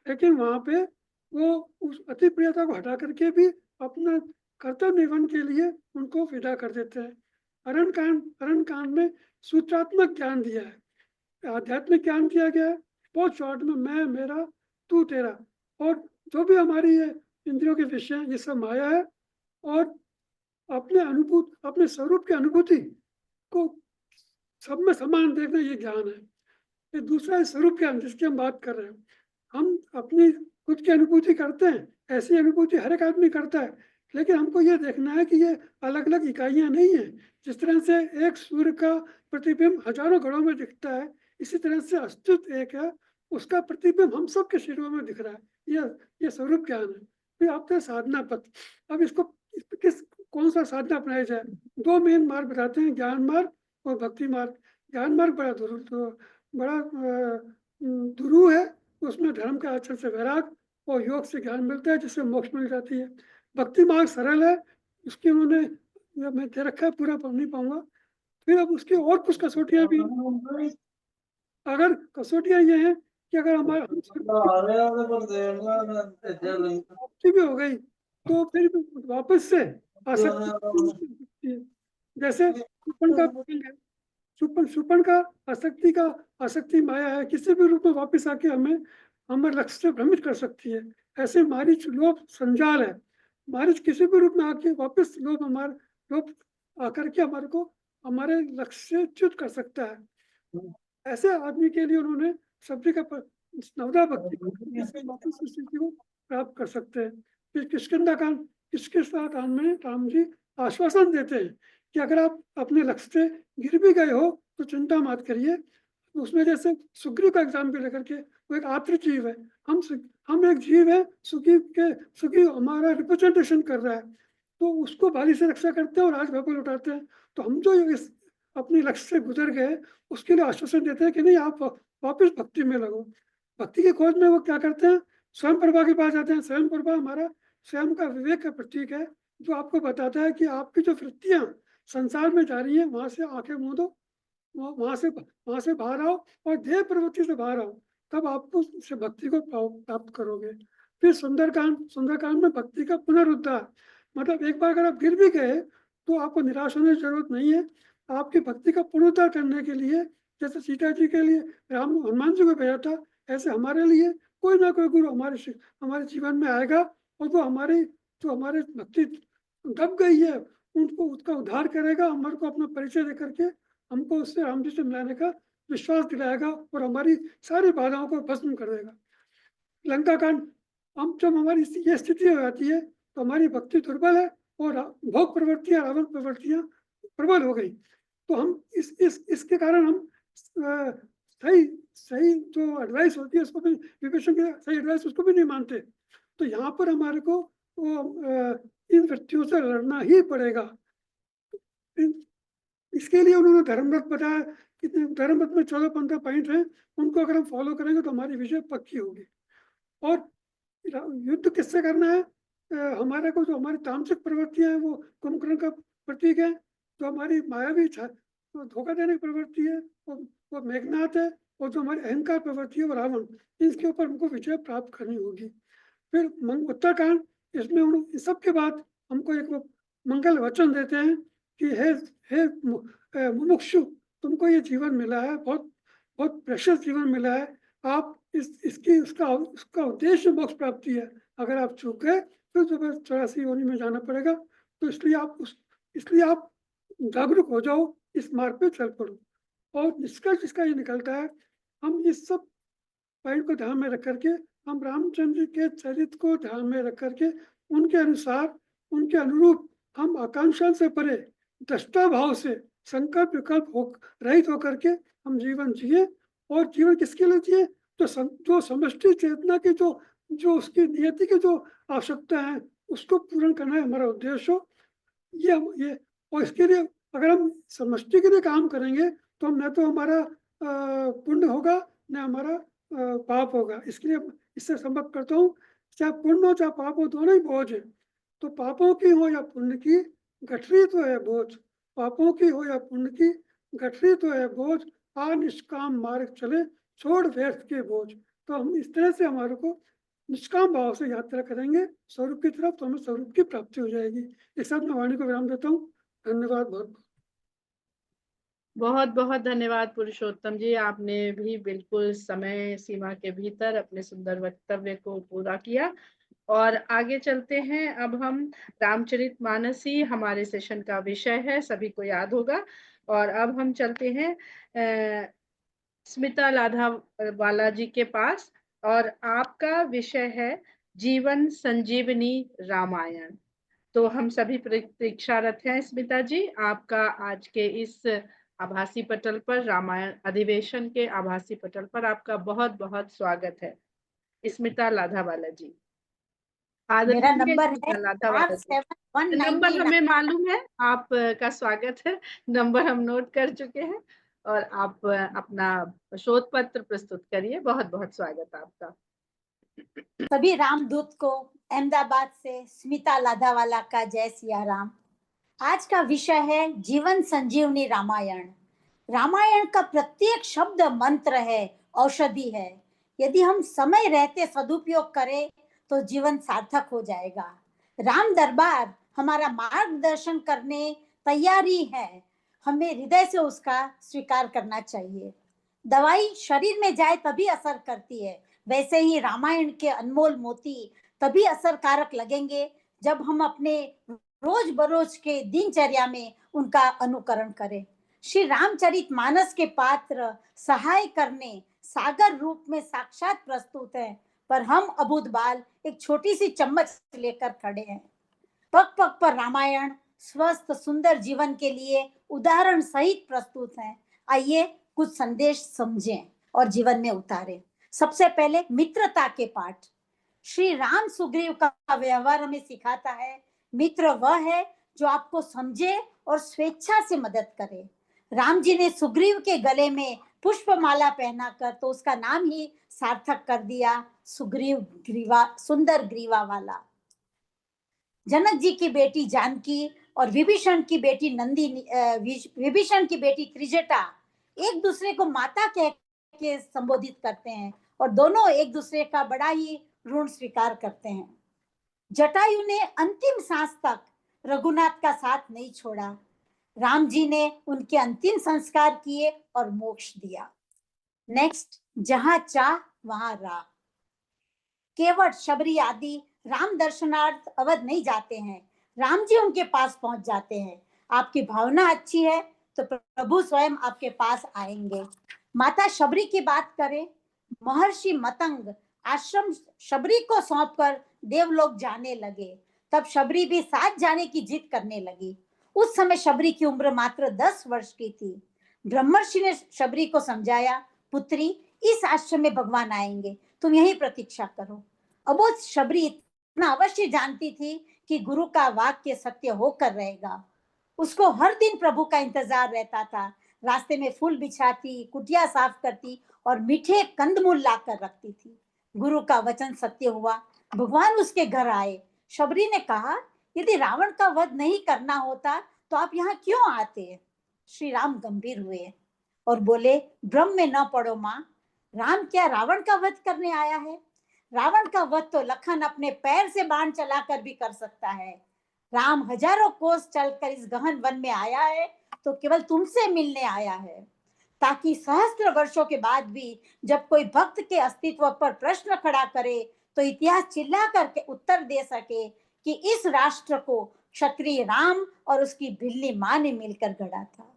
Speaker 3: लेकिन वहां पे वो उस अति प्रियता को हटा करके भी अपना कर्तव्य निर्वहन के लिए उनको विदा कर देते हैं। अरण कांड में सूत्रात्मक ज्ञान दिया है, आध्यात्मिक ज्ञान दिया गया है बहुत शॉर्ट में, मैं, मेरा, तू, तेरा। और जो भी हमारी ये इंद्रियों के विषय ये सब माया है, और अपने स्वरूप की अनुभूति को सब में समान देखना ये ज्ञान है। ये दूसरा स्वरूप ज्ञान जिसकी हम बात कर रहे हैं। हम अपनी खुद की अनुभूति करते हैं, ऐसी अनुभूति हर एक आदमी करता है, लेकिन हमको ये देखना है कि ये अलग अलग इकाइयां नहीं है। जिस तरह से एक सूर्य का प्रतिबिंब हजारों घड़ों में दिखता है, इसी तरह से अस्तित्व एक है, उसका प्रतिबिंब हम सब के शरीरों में दिख रहा है। ये स्वरूप ज्ञान है। फिर आपका साधना पथ। अब इसको कौन सा साधना अपनाया जाए? दो मेन मार्ग बताते हैं, ज्ञान मार्ग और भक्ति मार्ग। ज्ञान मार्ग बड़ा दुरू है, उसमें धर्म के आचरण से वैराग और योग से ज्ञान मिलता है, जिससे मोक्ष मिल जाती है। भक्ति मार्ग सरल है, उसकी उन्होंने मैं दे रखा है, पूरा पढ़ नहीं पाऊंगा। फिर अब उसकी और कुछ कसौटियां भी, अगर कसौटियां ये हैं कि अगर हमारे भक्ति भी हो गई तो फिर वापस से आसक्ति, जैसे सुपन का आसक्ति माया है, किसी भी रूप में वापस आके हमें हमारे लक्ष्य से भ्रमित कर सकती है। ऐसे मारीच लोभ संजाल है, मारीच किसी भी रूप में आके वापस लोभ आकर के हमारे को हमारे लक्ष्य से च्युत कर सकता है। ऐसे आदमी के लिए उन्होंने शबरी का नवदा भक्ति को प्राप्त कर सकते हैं। फिर किष्किंधा कांड में राम जी आश्वासन देते हैं कि अगर आप अपने लक्ष्य से गिर भी गए हो तो चिंता मत करिए। उसमें जैसे सुग्रीव का एग्जाम्पल लेकर के, वो एक आत्र जीव है, हम एक जीव है, सुग्रीव हमारा रिप्रेजेंटेशन कर रहा है, तो उसको बाली से रक्षा करते हैं और आज भैपल उठाते हैं। तो हम जो इस अपने लक्ष्य से गुजर गए उसके लिए आश्वासन देते हैं कि नहीं, आप वापस भक्ति में लगो। भक्ति की खोज में वो क्या करते हैं, स्वयं प्रभा के पास जाते हैं। स्वयं प्रभा हमारा स्वयं का विवेक का प्रतीक है, जो आपको बताता है कि आपकी जो वृत्तियां संसार में जा रही है, वहां से आंखें मूंद दो, वहां से बाहर आओ और देह प्रवृत्ति से बाहर आओ, तब आपको से भक्ति को प्राप्त करोगे। फिर सुंदरकांड में भक्ति का पुनरुद्धार, मतलब एक बार अगर आप गिर भी गए तो आपको निराश होने की जरूरत नहीं है। आपकी भक्ति का पुनरुद्धार करने के लिए, जैसे सीता जी के लिए राम हनुमान जी को भेजा था, ऐसे हमारे लिए कोई ना कोई गुरु हमारे जीवन में आएगा और वो हमारे भक्ति दब गई है उनको उसका उद्धार करेगा, हमारे को अपना परिचय दे करके हमको उससे राम जी से मिलाने का विश्वास दिलाएगा और हमारी सारी बाधाओं को भस्म कर देगा। लंका कांड, हम जब हमारी ये स्थिति हो जाती है तो हमारी भक्ति दुर्बल है और भोग प्रवृत्तियां, रावण प्रवृत्तियां प्रबल हो गई, तो हम इसके कारण हम सही जो एडवाइस होती है उसको भी, विवेचन की सही एडवाइस उसको भी नहीं मानते। तो यहाँ पर हमारे को इन वृत्तियों से लड़ना ही पड़ेगा। इसके लिए उन्होंने धर्मरथ बताया कि धर्मरथ में 14-15 पॉइंट हैं, उनको अगर हम फॉलो करेंगे तो हमारी विजय पक्की होगी। और युद्ध किससे करना है, हमारे को जो हमारी तामसिक प्रवृत्तियां हैं वो कुंभकर्ण का प्रतीक है, जो हमारी मायावी धोखा देने की प्रवृत्ति है वो मेघनाथ है, और जो हमारी अहंकार प्रवृत्ति है वो रावण, इसके ऊपर हमको विजय प्राप्त करनी होगी। फिर उत्तरकांड, इसमें उन सब के बाद हमको एक मंगल वचन देते हैं कि हे मुमुक्षु, तुमको ये जीवन मिला है, बहुत प्रेशियस जीवन मिला है, आप उसका उद्देश्य मोक्ष प्राप्ति है। अगर आप चूक गए फिर तो 84 योनि में जाना पड़ेगा, तो इसलिए आप जागरूक हो जाओ, इस मार्ग पे चल पड़ो। और निष्कर्ष इसका ये निकलता है, हम इस सब पॉइंट को ध्यान में रख करके, हम रामचंद्र के चरित्र को ध्यान में रख करके उनके अनुसार, उनके अनुरूप हम आकांक्षा से परे दृष्टा भाव से संकल्प विकल्प रहित होकर के हम जीवन जिए। और जीवन किसके लिए जिए, जो समष्टि चेतना की जो उसकी नियति की जो आवश्यकता है उसको पूर्ण करना है हमारा उद्देश्य हो। ये और इसके लिए अगर हम समष्टि के लिए काम करेंगे तो हम न तो हमारा पुण्य होगा न हमारा पाप होगा। इसके लिए इससे संभव करता हूँ, चाहे पुण्य हो चाहे पाप हो, दोनों ही बोझ है। तो पापों की हो या पुण्य की, गठरी तो है बोझ, पापों की हो या पुण्य की, गठरी तो है बोझ, आ निष्काम मार्ग चले, छोड़ व्यर्थ के बोझ। तो हम इस तरह से हमारे को निष्काम भाव से यात्रा करेंगे स्वरूप की तरफ, तो हमें स्वरूप की प्राप्ति हो जाएगी। इस साथ मैं वाणी को विराम देता हूँ। धन्यवाद।
Speaker 1: बहुत बहुत धन्यवाद पुरुषोत्तम जी, आपने भी बिल्कुल समय सीमा के भीतर अपने सुंदर वक्तव्य को पूरा किया। और आगे चलते हैं, अब हम रामचरितमानस ही हमारे सेशन का विषय है, सभी को याद होगा। और अब हम चलते हैं स्मिता लाधावाला जी के पास, और आपका विषय है जीवन संजीवनी रामायण। तो हम सभी प्रतीक्षारत हैं स्मिता जी, आपका आज के इस आभासी पटल पर, रामायण अधिवेशन के आभासी पटल पर आपका बहुत बहुत स्वागत है। स्मिता लाधावाला जी,
Speaker 6: मेरा नंबर है
Speaker 1: लाधावाला जी, नंबर हमें मालूम है, आपका स्वागत है, नंबर हम नोट कर चुके हैं। और आप अपना शोध पत्र प्रस्तुत करिए। बहुत बहुत स्वागत आपका।
Speaker 6: सभी रामदूत को अहमदाबाद से स्मिता लाधावाला का जय सिया राम। आज का विषय है जीवन संजीवनी रामायण। रामायण का प्रत्येक शब्द मंत्र है, औषधि है। यदि हम समय रहते सदुपयोग करें तो जीवन सार्थक हो जाएगा। राम दरबार हमारा मार्गदर्शन करने तैयारी है, हमें हृदय से उसका स्वीकार करना चाहिए। दवाई शरीर में जाए तभी असर करती है, वैसे ही रामायण के अनमोल मोती तभी असरकारक लगेंगे जब हम अपने रोज बरोज के दिनचर्या में उनका अनुकरण करें। श्री रामचरित मानस के पात्र सहाय करने सागर रूप में साक्षात प्रस्तुत हैं, पर हम अबुध बाल एक छोटी सी चम्मच लेकर खड़े हैं। पग पग पर रामायण स्वस्थ सुंदर जीवन के लिए उदाहरण सहित प्रस्तुत है। आइए कुछ संदेश समझें और जीवन में उतारें। सबसे पहले मित्रता के पाठ। श्री राम सुग्रीव का व्यवहार हमें सिखाता है, मित्र वह है जो आपको समझे और स्वेच्छा से मदद करे। राम जी ने सुग्रीव के गले में पुष्पमाला पहनाकर तो उसका नाम ही सार्थक कर दिया, सुग्रीव ग्रीवा, सुंदर ग्रीवा वाला। जनक जी की बेटी जानकी और विभीषण की बेटी नंदिनी, विभीषण की बेटी त्रिजटा एक दूसरे को माता कह के संबोधित करते हैं और दोनों एक दूसरे का बड़ा ही ऋण स्वीकार करते हैं। जटायु ने अंतिम सांस तक रघुनाथ का साथ नहीं छोड़ा। राम जी ने उनके अंतिम संस्कार किए और मोक्ष दिया। नेक्स्ट, जहां चाह वहां राह। केवट, शबरी आदि राम दर्शनार्थ अवध नहीं जाते हैं, राम जी उनके पास पहुंच जाते हैं। आपकी भावना अच्छी है तो प्रभु स्वयं आपके पास आएंगे। माता शबरी की बात करें, महर्षि मतंग आश्रम शबरी को सौंपकर देवलोक जाने लगे, तब शबरी भी साथ जाने की जिद करने लगी। उस समय शबरी की उम्र मात्र 10 वर्ष की थी। ब्रह्मर्षि ने शबरी को समझाया, पुत्री इस आश्रम में भगवान आएंगे, तुम यही प्रतीक्षा करो। अब वो शबरी इतना अवश्य जानती थी कि गुरु का वाक्य सत्य होकर रहेगा। उसको हर दिन प्रभु का इंतजार रहता था। रास्ते में फूल बिछाती, कुटिया साफ करती और मीठे कंदमूल लाकर रखती थी। गुरु का वचन सत्य हुआ, भगवान उसके घर आए। शबरी ने कहा, यदि रावण का वध नहीं करना होता तो आप यहाँ क्यों आते? श्री राम गंभीर हुए और बोले, भ्रम में न पड़ो माँ, राम क्या रावण का वध करने आया है? रावण का वध तो लखन अपने पैर से बाण चलाकर भी कर सकता है। राम हजारों कोस चलकर इस गहन वन में आया है तो केवल तुमसे मिलने आया है, ताकि सहस्त्र वर्षों के बाद भी जब कोई भक्त के अस्तित्व पर प्रश्न खड़ा करे तो इतिहास चिल्ला करके उत्तर दे सके कि इस राष्ट्र को क्षत्रिय राम और उसकी बिल्ली मां ने मिलकर गढ़ा था।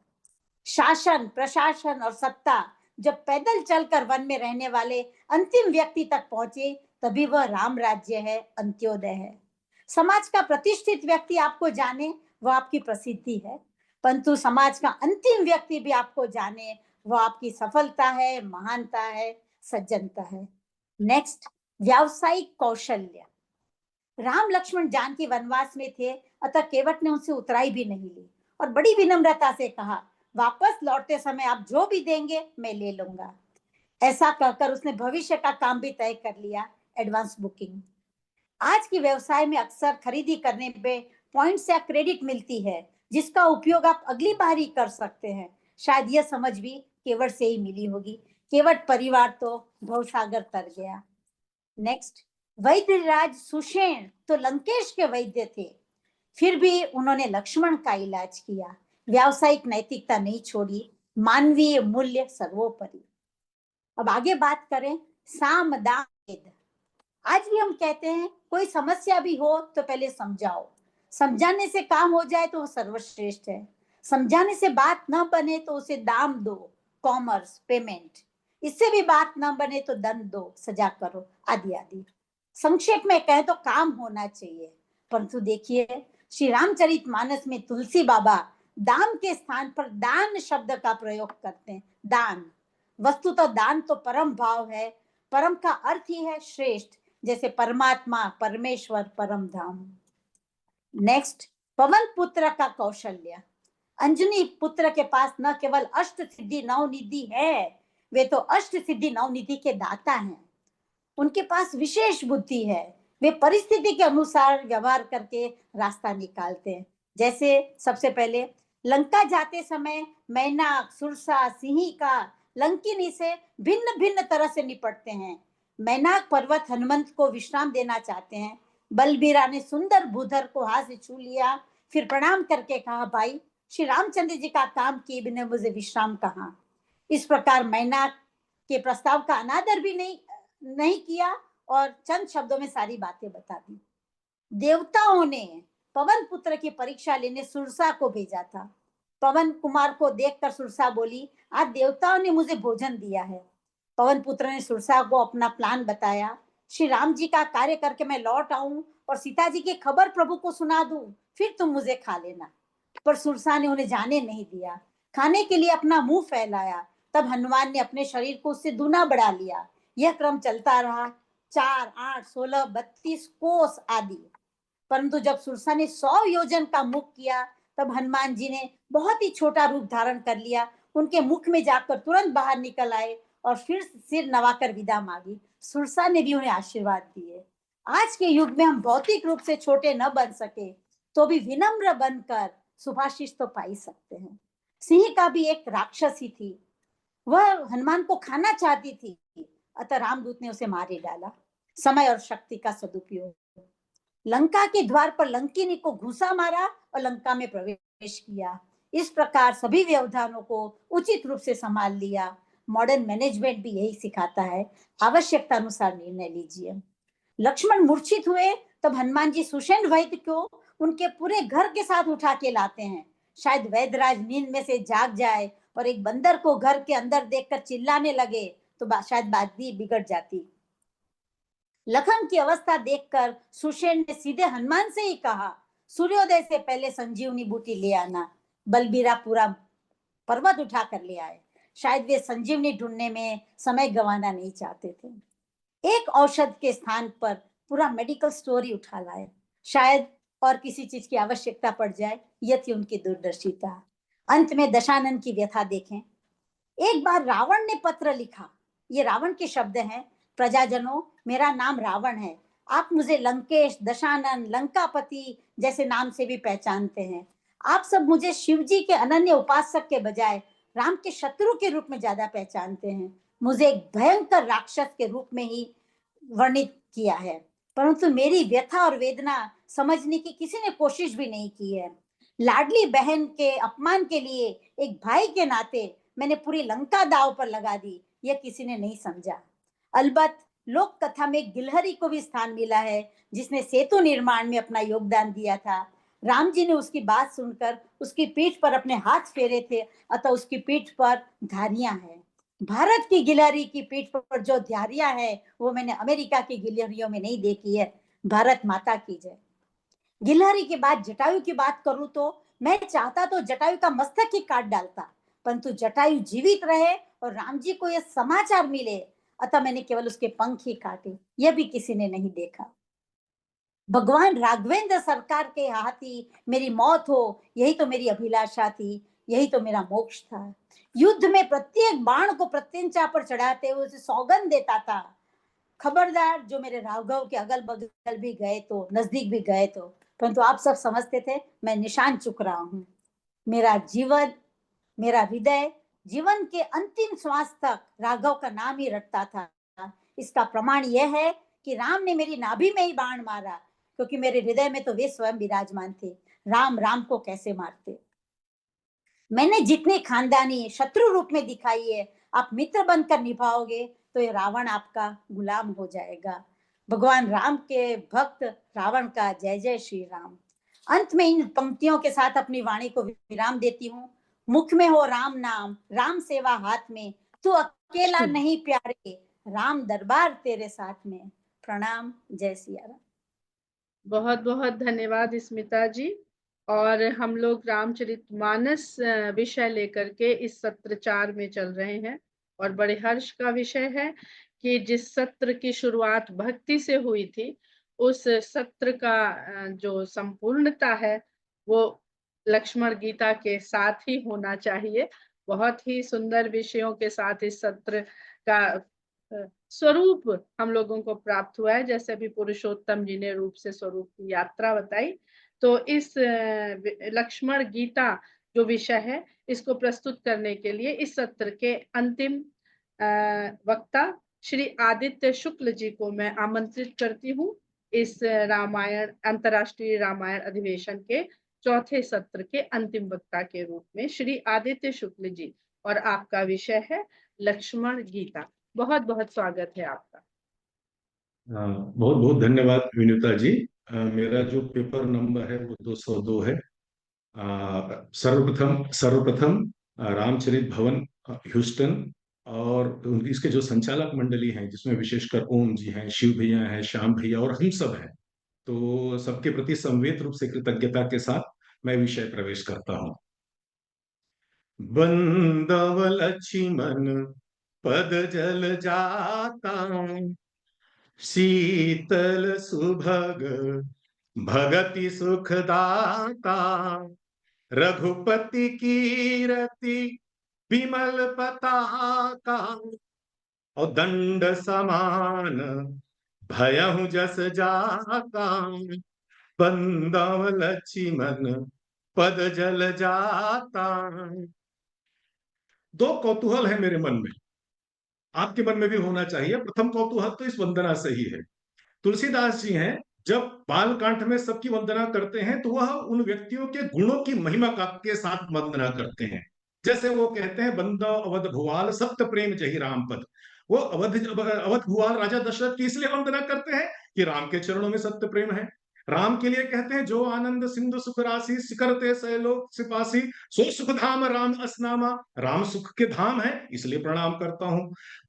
Speaker 6: शासन, प्रशासन और सत्ता जब पैदल चलकर वन में रहने वाले अंतिम व्यक्ति तक पहुंचे तभी वह राम राज्य है, अंत्योदय है। समाज का प्रतिष्ठित व्यक्ति आपको जाने वह आपकी प्रसिद्धि है, परंतु समाज का अंतिम व्यक्ति भी आपको जाने वह आपकी सफलता है, महानता है, सज्जनता है। नेक्स्ट, व्यावसायिक कौशल्य। राम लक्ष्मण जानकी वनवास में थे, अतः केवट ने उनसे उतराई भी नहीं ली और बड़ी विनम्रता से कहा, वापस लौटते समय आप जो भी देंगे मैं ले लूंगा। ऐसा कहकर उसने भविष्य का काम भी तय कर लिया, एडवांस बुकिंग। आज की व्यवसाय में अक्सर खरीदी करने पे पॉइंट्स या क्रेडिट मिलती है, जिसका उपयोग आप अगली बार ही कर सकते हैं। शायद यह समझ भी केवट से ही मिली होगी। केवट परिवार तो भवसागर तर गया। नेक्स्ट, वैद्यराज सुषेण तो लंकेश के वैद्य थे, फिर भी उन्होंने लक्ष्मण का इलाज किया। व्यावसायिक नैतिकता नहीं छोड़ी, मानवीय मूल्य सर्वोपरि। अब आगे बात करें, साम दाम वेद। आज भी हम कहते हैं कोई समस्या भी हो तो पहले समझाओ, समझाने से काम हो जाए तो वो सर्वश्रेष्ठ है, समझाने से बात न बने तो उसे दाम दो, कॉमर्स, पेमेंट, इससे भी बात न बने तो दंड दो, सजा करो, आदि आदि। संक्षेप में कहे तो काम होना चाहिए। परंतु देखिए, श्री रामचरित मानस में तुलसी बाबा दाम के स्थान पर दान शब्द का प्रयोग करते हैं। दान, वस्तु तो दान तो परम भाव है, परम का अर्थ ही है श्रेष्ठ, जैसे परमात्मा, परमेश्वर, परम धाम। नेक्स्ट, पवन पुत्र का कौशल्य। अंजनी पुत्र के पास न केवल अष्ट सिद्धि नवनिधि है, वे तो अष्ट सिद्धि नवनिधि के दाता हैं। उनके पास विशेष बुद्धि है, वे परिस्थिति के अनुसार व्यवहार करके रास्ता निकालते हैं। जैसे सबसे पहले लंका जाते समय मैनाक, सुरसा, सिंहिका, लंकिनी से भिन्न भिन्न तरह से निपटते हैं। मैनाक पर्वत हनुमंत को विश्राम देना चाहते हैं। बलबीरा ने सुंदर भूधर को हाथ से छू लिया, फिर प्रणाम करके कहा, भाई श्री रामचंद्र जी का काम किए बिना मुझे विश्राम कहाँ। इस प्रकार मैनाक के प्रस्ताव का अनादर भी नहीं किया और चंद शब्दों में सारी बातें बता दी। देवताओं ने पवन पुत्र की परीक्षा लेने सुरसा को भेजा था। पवन कुमार को देखकर सुरसा बोली, आज देवताओं ने मुझे भोजन दिया है। पवन पुत्र ने सुरसा को अपना प्लान बताया, श्री राम जी का कार्य करके मैं लौट आऊं और सीता जी की खबर प्रभु को सुना दूं, फिर तुम मुझे खा लेना। पर सुरसा ने उन्हें जाने नहीं दिया, खाने के लिए अपना मुंह फैलाया। तब हनुमान ने अपने शरीर को उससे दूना बढ़ा लिया। यह क्रम चलता रहा, 4, 8, 16, 32 कोस आदि। परंतु जब सुरसा ने 100 योजन का मुख किया, तब हनुमान जी ने बहुत ही छोटा रूप धारण कर लिया। उनके मुख में जाकर तुरंत बाहर निकल आए और फिर सिर नवाकर विदा मांगी। सुरसा ने भी उन्हें आशीर्वाद दिए। आज के युग में हम भौतिक रूप से छोटे न बन सके तो भी विनम्र बनकर सुभाषिष तो पा ही सकते हैं। सिंह का भी एक राक्षस ही थी, वह हनुमान को खाना चाहती थी, अतः रामदूत ने उसे मार डाला। समय और शक्ति का सदुपयोग। लंका के द्वार पर लंकिनी को घूसा मारा और लंका में प्रवेश किया। इस प्रकार सभी व्यवधानों को उचित रूप से संभाल लिया। मॉडर्न मैनेजमेंट भी यही सिखाता है, आवश्यकता अनुसार निर्णय लीजिए। लक्ष्मण मूर्छित हुए तब हनुमान जी सुषेण वैद्य को उनके पूरे घर के साथ उठा के लाते हैं। शायद वैद्यराज नींद में से जाग जाए और एक बंदर को घर के अंदर देखकर चिल्लाने लगे तो शायद बात बिगड़ जाती। लखन की अवस्था देखकर सुषेण ने सीधे हनुमान से ही कहा, सूर्योदय से पहले संजीवनी बूटी ले आना। बलबीरा पूरा पर्वत उठा कर ले आए। शायद वे संजीवनी ढूंढने में समय गंवाना नहीं चाहते थे। एक औषध के स्थान पर पूरा मेडिकल स्टोर ही उठा लाए, शायद और किसी चीज की आवश्यकता पड़ जाए, यह थी उनकी दूरदर्शिता। अंत में दशानन की व्यथा देखें। एक बार रावण ने पत्र लिखा, ये रावण के शब्द हैं, प्रजाजनों मेरा नाम रावण है, आप मुझे लंकेश, दशानन, लंकापति जैसे नाम से भी पहचानते हैं। आप सब मुझे शिवजी के अनन्य उपासक के बजाय राम के शत्रु के रूप में ज्यादा पहचानते हैं। मुझे एक भयंकर राक्षस के रूप में ही वर्णित किया है, परंतु मेरी व्यथा और वेदना समझने की किसी ने कोशिश भी नहीं की है। लाडली बहन के अपमान के लिए एक भाई के नाते मैंने पूरी लंका दांव पर लगा दी, यह किसी ने नहीं समझा। अलबत्त लोक कथा में गिलहरी को भी स्थान मिला है, जिसने सेतु निर्माण में अपना योगदान दिया था। राम जी ने उसकी बात सुनकर उसकी पीठ पर अपने हाथ फेरे थे, अतः उसकी पीठ पर धारियां हैं। भारत की गिलहरी की पीठ पर जो धारियां है वो मैंने अमेरिका की गिलहरियों में नहीं देखी है। भारत माता की जय। गिलहरी के बाद जटायु की बात करूं तो मैं चाहता तो जटायु का मस्तक ही काट डालता, परंतु जटायु जीवित रहे और राम जी को यह समाचार मिले, अतः मैंने केवल उसके पंख ही काटे, यह भी किसी ने नहीं देखा। भगवान राघवेंद्र सरकार के हाथ ही मेरी मौत हो, यही तो मेरी अभिलाषा थी, यही तो मेरा मोक्ष था। युद्ध में प्रत्येक बाण को प्रत्यंचा पर चढ़ाते हुए उसे सौगंध देता था, खबरदार जो मेरे राघव के अगल बगल भी गए तो, नजदीक भी गए तो, परंतु आप सब समझते थे मैं निशान चुक रहा हूं। मेरा जीवन, मेरा हृदय जीवन के अंतिम श्वास तक राघव का नाम ही रटता था। इसका प्रमाण यह है कि राम ने मेरी नाभि में ही बाण मारा, क्योंकि मेरे हृदय में तो वे स्वयं विराजमान थे। राम राम को कैसे मारते। मैंने जितनी खानदानी शत्रु रूप में दिखाई है, आप मित्र बनकर निभाओगे तो ये रावण आपका गुलाम हो जाएगा। भगवान राम के भक्त रावण का जय जय श्री राम। अंत में इन पंक्तियों के साथ अपनी वाणी को विराम देती हूँ। मुख में हो राम नाम, राम सेवा हाथ में, तू अकेला नहीं प्यारे, राम दरबार तेरे साथ में। प्रणाम, जय सिया राम।
Speaker 1: बहुत बहुत धन्यवाद स्मिता जी। और हम लोग रामचरितमानस विषय लेकर के इस सत्र 4 में चल रहे हैं, और बड़े हर्ष का विषय है कि जिस सत्र की शुरुआत भक्ति से हुई थी, उस सत्र का जो संपूर्णता है वो लक्ष्मण गीता के साथ ही होना चाहिए। बहुत ही सुंदर विषयों के साथ इस सत्र का स्वरूप हम लोगों को प्राप्त हुआ है। जैसे अभी पुरुषोत्तम जी ने रूप से स्वरूप की यात्रा बताई, तो इस लक्ष्मण गीता जो विषय है, इसको प्रस्तुत करने के लिए इस सत्र के अंतिम वक्ता श्री आदित्य शुक्ल जी को मैं आमंत्रित करती हूँ इस रामायण अंतर्राष्ट्रीय रामायण अधिवेशन के चौथे सत्र के अंतिम वक्ता के रूप में श्री आदित्य शुक्ल जी, और आपका विषय है लक्ष्मण गीता। बहुत बहुत स्वागत है आपका।
Speaker 7: बहुत बहुत धन्यवाद विनीता जी। मेरा जो पेपर नंबर है वो 202 है। सर्वप्रथम रामचरित भवन ह्यूस्टन और इसके जो संचालक मंडली हैं, जिसमें विशेषकर ओम जी हैं, शिव भैया हैं, श्याम भैया और हम सब हैं, तो सबके प्रति संवेद रूप से कृतज्ञता के साथ मैं विषय प्रवेश करता हूं। बंदव लक्ष्मण पद जल जाता, शीतल सुभग भगति सुखदाता, रघुपति कीरति विमल पताका, और दंड समान भयहु जस जाका, बंदव लक्ष्मण पद जल जाता। दो कौतूहल है मेरे मन में, आपके मन में भी होना चाहिए। प्रथम कौतूहल तो इस वंदना से ही है। तुलसीदास जी हैं, जब बालकांड में सबकी वंदना करते हैं तो वह उन व्यक्तियों के गुणों की महिमा के साथ वंदना करते हैं। जैसे वो कहते हैं, बंदो अवध भुआल सप्त प्रेम जही राम पद। वो अवध भुआल राजा दशरथ की इसलिए वंदना करते हैं कि राम के चरणों में सत्य प्रेम है। राम के लिए कहते हैं, जो आनंद सिंधु सुख राशि, सिकरते सैलोक सिपासी, सो सुख धाम राम असनामा। राम सुख के धाम है, इसलिए प्रणाम करता हूं।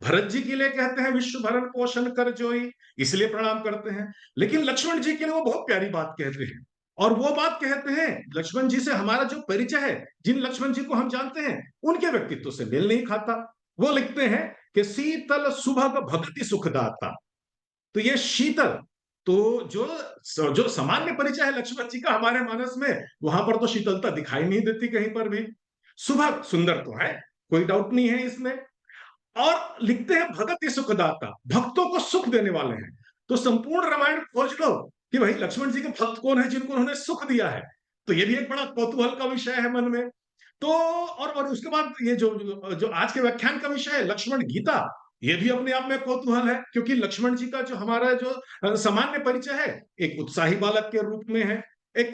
Speaker 7: भरत जी के लिए कहते हैं, विश्व भरण पोषण कर जोई, इसलिए प्रणाम करते हैं। लेकिन लक्ष्मण जी के लिए वो बहुत प्यारी बात कहते हैं, और वो बात कहते हैं लक्ष्मण जी से हमारा जो परिचय है, जिन लक्ष्मण जी को हम जानते हैं, उनके व्यक्तित्व से मेल नहीं खाता। वो लिखते हैं कि शीतल सुभग भक्ति सुखदाता। तो ये शीतल, तो जो सामान्य परिचय है लक्ष्मण जी का हमारे मानस में, वहां पर तो शीतलता दिखाई नहीं देती कहीं पर भी। सुभग, सुंदर तो है, कोई डाउट नहीं है इसमें। और लिखते हैं भगति सुखदाता, भक्तों को सुख देने वाले हैं। तो संपूर्ण रामायण खोज लो कि भाई लक्ष्मण जी के भक्त कौन है जिनको उन्होंने सुख दिया है। तो ये भी एक बड़ा कौतूहल का विषय है मन में। तो और उसके बाद ये जो आज के व्याख्यान का विषय है लक्ष्मण गीता, ये भी अपने आप में कौतूहल है, क्योंकि लक्ष्मण जी का जो हमारा जो सामान्य परिचय है, एक उत्साही बालक के रूप में है, एक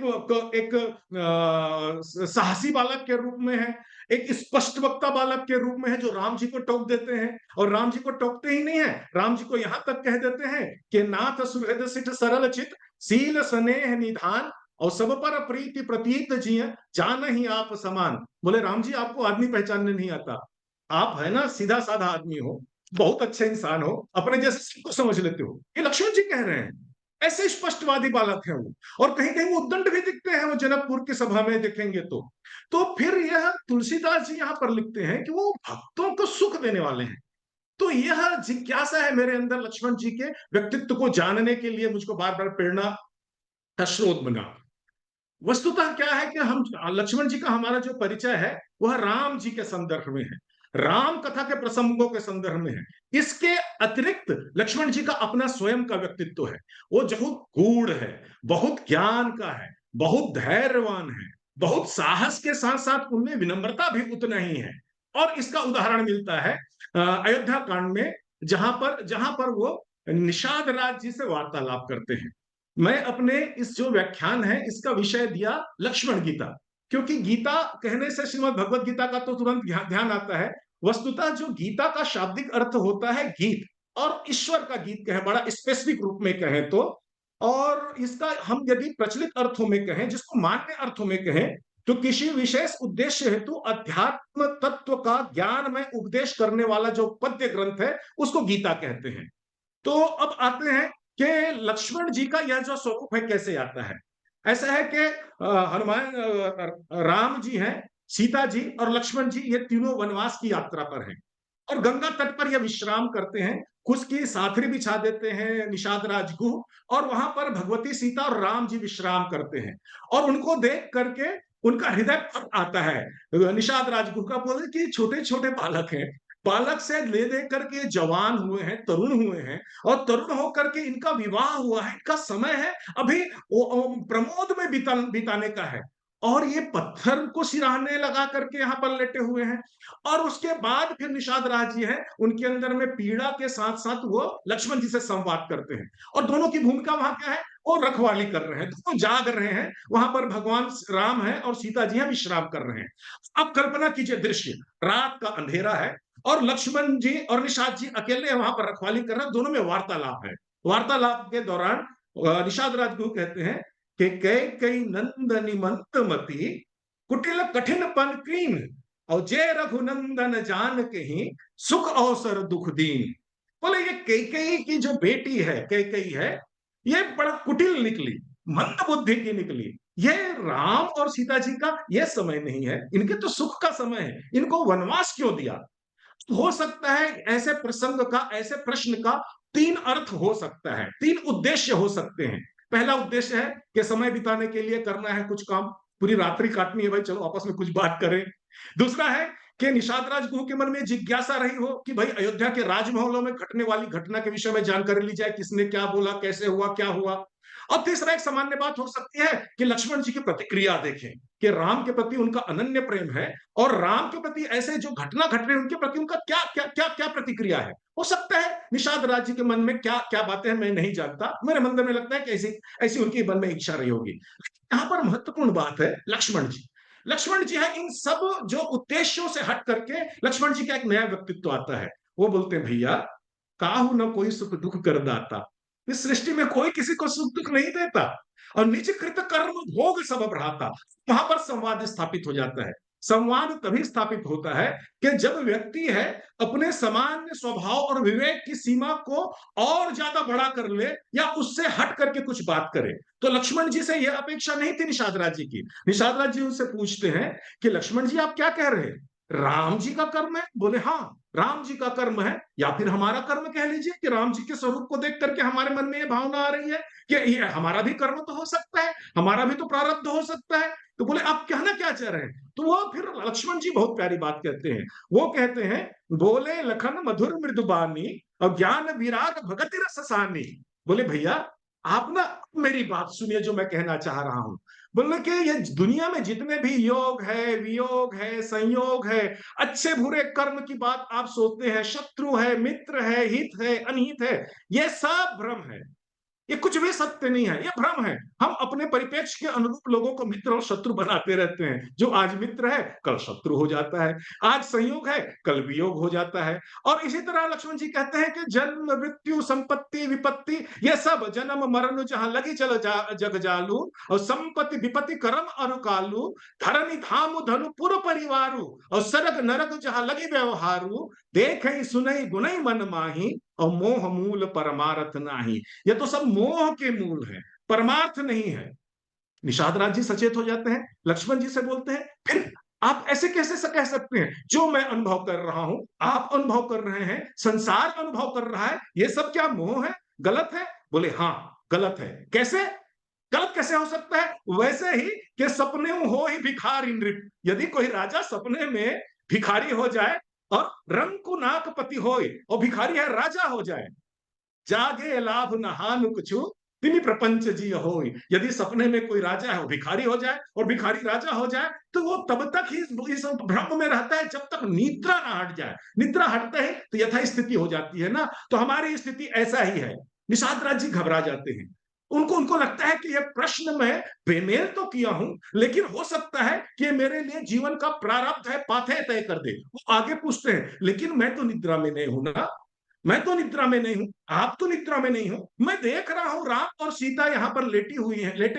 Speaker 7: साहसी बालक के रूप में है, एक स्पष्ट वक्ता बालक के रूप में है, जो राम जी को टोक देते हैं। और राम जी को टोकते ही नहीं है, राम जी को यहां तक कह देते हैं कि नाथ सुहृद सिठ सरल चित, सील स्नेह निधान, और सब पर प्रीति प्रतीत जिय, जान ही आप समान। बोले राम जी, आपको आदमी पहचानने नहीं आता, आप है ना सीधा साधा आदमी हो, बहुत अच्छे इंसान हो, अपने जैसे सबको समझ लेते हो। ये लक्ष्मण जी कह रहे हैं, ऐसे स्पष्टवादी बालक हैं वो। और कहीं कहीं वो उद्दंड भी दिखते हैं, वो जनकपुर की सभा में देखेंगे तो फिर यह तुलसीदास जी यहाँ पर लिखते हैं कि वो भक्तों को सुख देने वाले हैं। तो यह जिज्ञासा है मेरे अंदर लक्ष्मण जी के व्यक्तित्व को जानने के लिए, मुझको बार बार प्रेरणा का स्रोत बना। वस्तुतः क्या है कि हम लक्ष्मण जी का हमारा जो परिचय है वह राम जी के संदर्भ में है, राम कथा के प्रसंगों के संदर्भ में है। इसके अतिरिक्त लक्ष्मण जी का अपना स्वयं का व्यक्तित्व है, वो बहुत गूढ़ है, बहुत ज्ञान का है, बहुत धैर्यवान है, बहुत साहस के साथ साथ उनमें विनम्रता भी उतना ही है। और इसका उदाहरण मिलता है अयोध्या कांड में, जहां पर वो निषाद राज जी से वार्तालाप करते हैं। मैं अपने इस जो व्याख्यान है इसका विषय दिया लक्ष्मण गीता, क्योंकि गीता कहने से श्रीमद् भगवत गीता का तो तुरंत ध्यान आता है। वस्तुतः जो गीता का शाब्दिक अर्थ होता है गीत, और ईश्वर का गीत कहें, बड़ा स्पेसिफिक रूप में कहें तो, और इसका हम यदि प्रचलित अर्थों में कहें, जिसको मान्य अर्थों में कहें, तो किसी विशेष उद्देश्य हेतु अध्यात्म तत्व का ज्ञान में उपदेश करने वाला जो पद्य ग्रंथ है उसको गीता कहते हैं। तो अब आते हैं कि लक्ष्मण जी का यह जो स्वरूप है कैसे आता है। ऐसा है कि हनुमान राम जी हैं, सीता जी और लक्ष्मण जी, ये तीनों वनवास की यात्रा पर हैं, और गंगा तट पर यह विश्राम करते हैं। कुछ की साथरी बिछा देते हैं निषाद राज गुह, और वहां पर भगवती सीता और राम जी विश्राम करते हैं। और उनको देख करके उनका हृदय फट आता है। निषाद राजगुरु का बोले कि छोटे छोटे बालक हैं, बालक से ले दे करके जवान हुए हैं, तरुण हुए हैं, और तरुण होकर के इनका विवाह हुआ है, इनका समय है अभी प्रमोद में बिताने का है, और ये पत्थर को सिराहने लगा करके यहाँ पर लेटे हुए हैं। और उसके बाद फिर निषाद राज जी हैं, उनके अंदर में पीड़ा के साथ साथ वो लक्ष्मण जी से संवाद करते हैं, और दोनों की भूमिका वहां क्या है, वो रखवाली कर रहे हैं, दोनों जाग रहे हैं, वहां पर भगवान राम है और सीता जी हैं विश्राम कर रहे हैं। अब कल्पना कीजिए दृश्य, रात का अंधेरा है और लक्ष्मण जी और निषाद जी अकेले वहां पर रखवाली कर रहे हैं, दोनों में वार्तालाप है। वार्तालाप के दौरान निषाद राजगुरु कहते हैं कि कई कई नंदनी मंतमती कुटिल कठिन पन कीन, और जय रघुनंदन जान के ही सुख अवसर दुख दीन। बोले ये कैकेयी की जो बेटी है, कैकेयी है, ये बड़ा कुटिल निकली, मंद बुद्धि की निकली। ये राम और सीता जी का ये समय नहीं है, इनके तो सुख का समय है, इनको वनवास क्यों दिया? हो सकता है ऐसे प्रसंग का, ऐसे प्रश्न का तीन अर्थ हो सकता है, तीन उद्देश्य हो सकते हैं। पहला उद्देश्य है कि समय बिताने के लिए करना है कुछ काम, पूरी रात्रि काटनी है भाई, चलो आपस में कुछ बात करें। दूसरा है कि निषाद राजगुरु के मन में जिज्ञासा रही हो कि भाई अयोध्या के राजमहलों में घटने वाली घटना के विषय में जानकारी ली जाए, किसने क्या बोला, कैसे हुआ, क्या हुआ। और तीसरा एक सामान्य बात हो सकती है कि लक्ष्मण जी की प्रतिक्रिया देखें कि राम के प्रति उनका अनन्य प्रेम है, और राम के प्रति ऐसे जो घटना घट रही है उनके प्रति उनका क्या क्या क्या क्या प्रतिक्रिया है। हो सकता है निषाद राज जी के मन में क्या क्या बातें हैं मैं नहीं जानता, मेरे मन में लगता है कि ऐसी ऐसी उनकी मन में इच्छा रही होगी। यहाँ पर महत्वपूर्ण बात है लक्ष्मण जी। लक्ष्मण जी है इन सब जो उद्देश्यों से हट करके लक्ष्मण जी का एक नया व्यक्तित्व आता है। वो बोलते हैं भैया काहू न कोई सुख दुख कर दाता, इस सृष्टि में कोई किसी को सुख दुख नहीं देता, और निज कृत कर्म भोग सब भ्राता। वहां पर संवाद स्थापित हो जाता है। संवाद तभी स्थापित होता है कि जब व्यक्ति है अपने सामान्य स्वभाव और विवेक की सीमा को और ज्यादा बड़ा कर ले या उससे हट करके कुछ बात करे। तो लक्ष्मण जी से यह अपेक्षा नहीं थी निषाद राज जी की। निषाद राज जी उनसे पूछते हैं कि लक्ष्मण जी आप क्या कह रहे हैं, राम जी का कर्म है? बोले हाँ राम जी का कर्म है, या फिर हमारा कर्म कह लीजिए कि राम जी के स्वरूप को देख करके हमारे मन में ये भावना आ रही है कि ये हमारा भी कर्म तो हो सकता है, हमारा भी तो प्रारब्ध हो सकता है। तो बोले आप कहना क्या चाह रहे हैं? तो वो फिर लक्ष्मण जी बहुत प्यारी बात कहते हैं। वो कहते हैं बोले लखन मधुर मृदुबानी और ज्ञान विराग भगति रसानी। बोले भैया आप ना मेरी बात सुनिए जो मैं कहना चाह रहा हूं। बोले कि ये दुनिया में जितने भी योग है, वियोग है, संयोग है, अच्छे बुरे कर्म की बात आप सोचते हैं, शत्रु है, मित्र है, हित है, अनहित है, ये सब भ्रम है, ये कुछ भी सत्य नहीं है, ये भ्रम है। हम अपने परिप्रेक्ष्य के अनुरूप लोगों को मित्र और शत्रु बनाते रहते हैं। जो आज मित्र है कल शत्रु हो जाता है, आज संयोग है कल वियोग हो जाता है। और इसी तरह लक्ष्मण जी कहते हैं कि जन्म मृत्यु संपत्ति विपत्ति ये सब जन्म मरण जहां लगी चल जग जालू, और संपत्ति विपत्ति कर्म अरुकालू, धरनी धाम धनु पुर परिवारू, और सरग नरक जहां लगी व्यवहारू, देख सुनई गुनई मन माही, और मोह मूल परमार्थ नाही। ये तो सब मोह के मूल है, परमार्थ नहीं है। निषाद राज जी सचेत हो जाते हैं, लक्ष्मण जी से बोलते हैं फिर आप ऐसे कैसे कह सकते हैं, जो मैं अनुभव कर रहा हूं आप अनुभव कर रहे हैं, संसार अनुभव कर रहा है, ये सब क्या मोह है, गलत है? बोले हाँ गलत है। कैसे गलत कैसे हो सकता है? वैसे ही कि सपने हो ही भिखारी नृप, यदि कोई राजा सपने में भिखारी हो जाए और रंकु नाकपति होए और भिखारी है राजा हो जाए, जागे लाभ नहानु कुछु तिनि प्रपंच जी हो। यदि सपने में कोई राजा है वो भिखारी हो जाए और भिखारी राजा हो जाए तो वो तब तक ही इस भ्रम में रहता है जब तक निद्रा ना हट जाए। निद्रा हटते ही तो यथा स्थिति हो जाती है ना, तो हमारी स्थिति ऐसा ही है। निषाद राज जी घबरा जाते हैं, उनको लगता है कि यह प्रश्न मैं बेमेल तो किया हूं, लेकिन हो सकता है कि मेरे लिए जीवन का प्रारब्ध है, पाथे तय कर दे। वो आगे पूछते हैं लेकिन मैं तो निद्रा में नहीं हूं ना, मैं तो निद्रा में नहीं हूं, आप तो निद्रा में नहीं हो, मैं देख रहा हूं राम और सीता यहाँ पर लेटे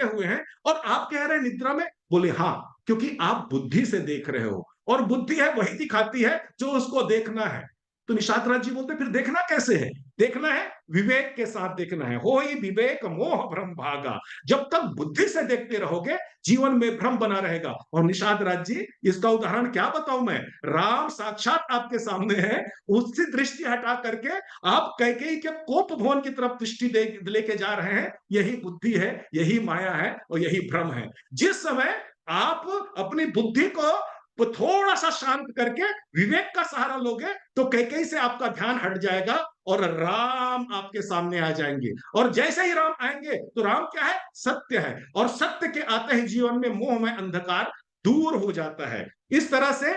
Speaker 7: हुए हैं और आप कह रहे हैं निद्रा में। बोले हाँ क्योंकि आप बुद्धि से देख रहे हो, और बुद्धि है वही दिखाती है जो उसको देखना है। तो निषाद राज जी बोलते फिर देखना कैसे है? देखना है विवेक के साथ देखना है। हो ही विवेक मोह भ्रम भागा, जब तक बुद्धि से देखते रहोगे जीवन में भ्रम बना रहेगा। और निषाद राज जी इसका उदाहरण क्या बताऊं मैं, राम साक्षात आपके सामने है, उससे दृष्टि हटा करके आप कैकेयी के कोप भवन की तरफ दृष्टि लेके जा रहे हैं। यही बुद्धि है, यही माया है और यही भ्रम है। जिस समय आप अपनी बुद्धि को थोड़ा सा शांत करके विवेक का सहारा लोगे तो कहीं से आपका ध्यान हट जाएगा और राम आपके सामने आ जाएंगे। और जैसे ही राम आएंगे तो राम क्या है? सत्य है, और सत्य के आते ही जीवन में मोह में अंधकार दूर हो जाता है। इस तरह से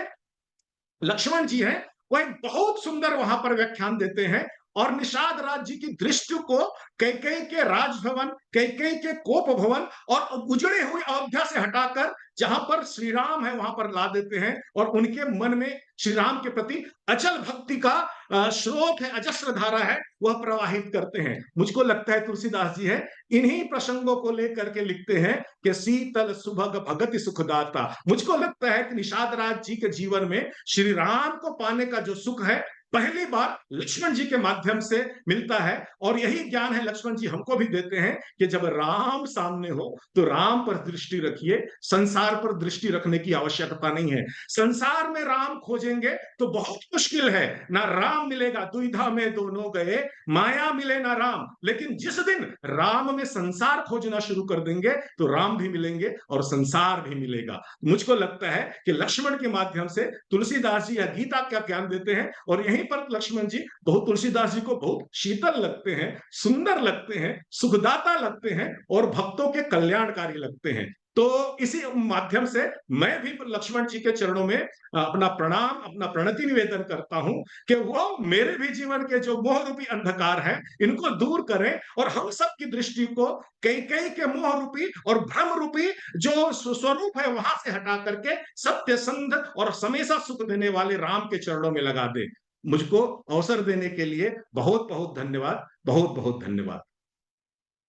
Speaker 7: लक्ष्मण जी हैं, वो एक बहुत सुंदर वहां पर व्याख्यान देते हैं, और निषाद राज जी की दृष्टि को कैकेयी के राजभवन, कैकेयी के कोप भवन और उजड़े हुए अयोध्या से हटाकर जहां पर श्री राम है वहां पर ला देते हैं, और उनके मन में श्री राम के प्रति अचल भक्ति का स्रोत है, अजस्र धारा है, वह प्रवाहित करते हैं। मुझको लगता है तुलसीदास जी है इन्हीं प्रसंगों को लेकर के लिखते हैं कि शीतल सुभग भगति सुखदाता। मुझको लगता है कि निषाद राज जी के जीवन में श्री राम को पाने का जो सुख है पहली बार लक्ष्मण जी के माध्यम से मिलता है, और यही ज्ञान है लक्ष्मण जी हमको भी देते हैं कि जब राम सामने हो तो राम पर दृष्टि रखिए, संसार पर दृष्टि रखने की आवश्यकता नहीं है। संसार में राम खोजेंगे तो बहुत मुश्किल है, ना राम मिलेगा, दुविधा में दोनों गए, माया मिले ना राम। लेकिन जिस दिन राम में संसार खोजना शुरू कर देंगे तो राम भी मिलेंगे और संसार भी मिलेगा। मुझको लगता है कि लक्ष्मण के माध्यम से तुलसीदास जी या गीता का ज्ञान देते हैं, और यहीं पर लक्ष्मण जी बहुत तुलसीदास जी को बहुत शीतल लगते हैं, सुंदर लगते हैं, सुखदाता लगते हैं और भक्तों के कल्याणकारी लगते हैं। तो इसी माध्यम से मैं भी लक्ष्मण जी के चरणों में अपना प्रणाम, अपना प्रणति निवेदन करता हूं कि वो मेरे भी जीवन के जो मोह रूपी अंधकार है इनको दूर करें, और हम सब की दृष्टि को कैकेयी के मोह रूपी और भ्रम रूपी जो स्वरूप है वहां से हटा करके सत्य संध और हमेशा सुख देने वाले राम के चरणों में लगा दे। मुझको अवसर देने के लिए बहुत बहुत धन्यवाद, बहुत बहुत धन्यवाद।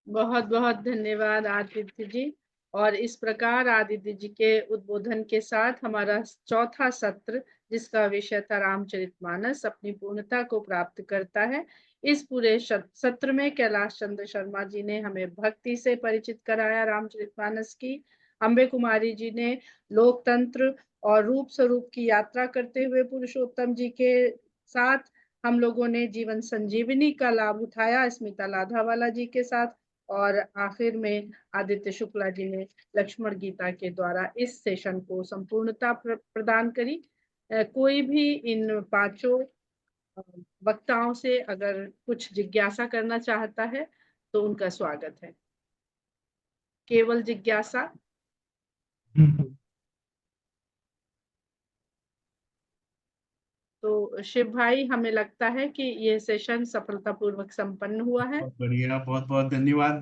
Speaker 1: बहुत बहुत धन्यवाद आदित्य जी। और इस प्रकार आदित्य जी के उद्बोधन के साथ हमारा चौथा सत्र, जिसका विषय था रामचरितमानस, अपनी पूर्णता को प्राप्त करता है। इस पूरे सत्र में कैलाश चंद्र शर्मा जी ने हमें भक्ति से परिचित कराया रामचरितमानस की। अम्बे कुमारी जी ने लोकतंत्र और रूप स्वरूप की यात्रा करते हुए पुरुषोत्तम जी के साथ हम लोगों ने जीवन संजीवनी का लाभ उठाया स्मिता लाधावाला जी के साथ, और आखिर में आदित्य शुक्ला जी ने लक्ष्मण गीता के द्वारा इस सेशन को संपूर्णता प्रदान करी। कोई भी इन पांचों वक्ताओं से अगर कुछ जिज्ञासा करना चाहता है तो उनका स्वागत है। केवल जिज्ञासा। तो शिव भाई, हमें लगता है कि ये सेशन सफलतापूर्वक संपन्न हुआ है।
Speaker 8: बहुत बढ़िया, बहुत बहुत धन्यवाद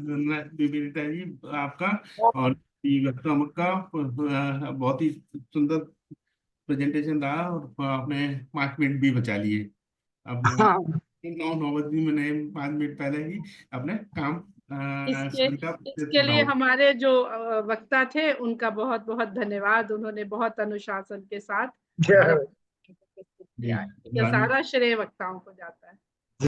Speaker 8: विनीता जी आपका, और ये वक्ता का बहुत ही सुंदर प्रेजेंटेशन रहा, और आपने 5 मिनट भी बचा लिए। अब
Speaker 2: हाँ,
Speaker 8: 9 मैंने 5 मिनट पहले ही अपने काम
Speaker 1: इसके लिए हमारे जो वक्ता थे उनका बहुत बहुत धन्यवाद। उन्होंने बहुत अनुशासन के साथ हमारा किया। सारा श्रेय वक्ताओं को जाता है।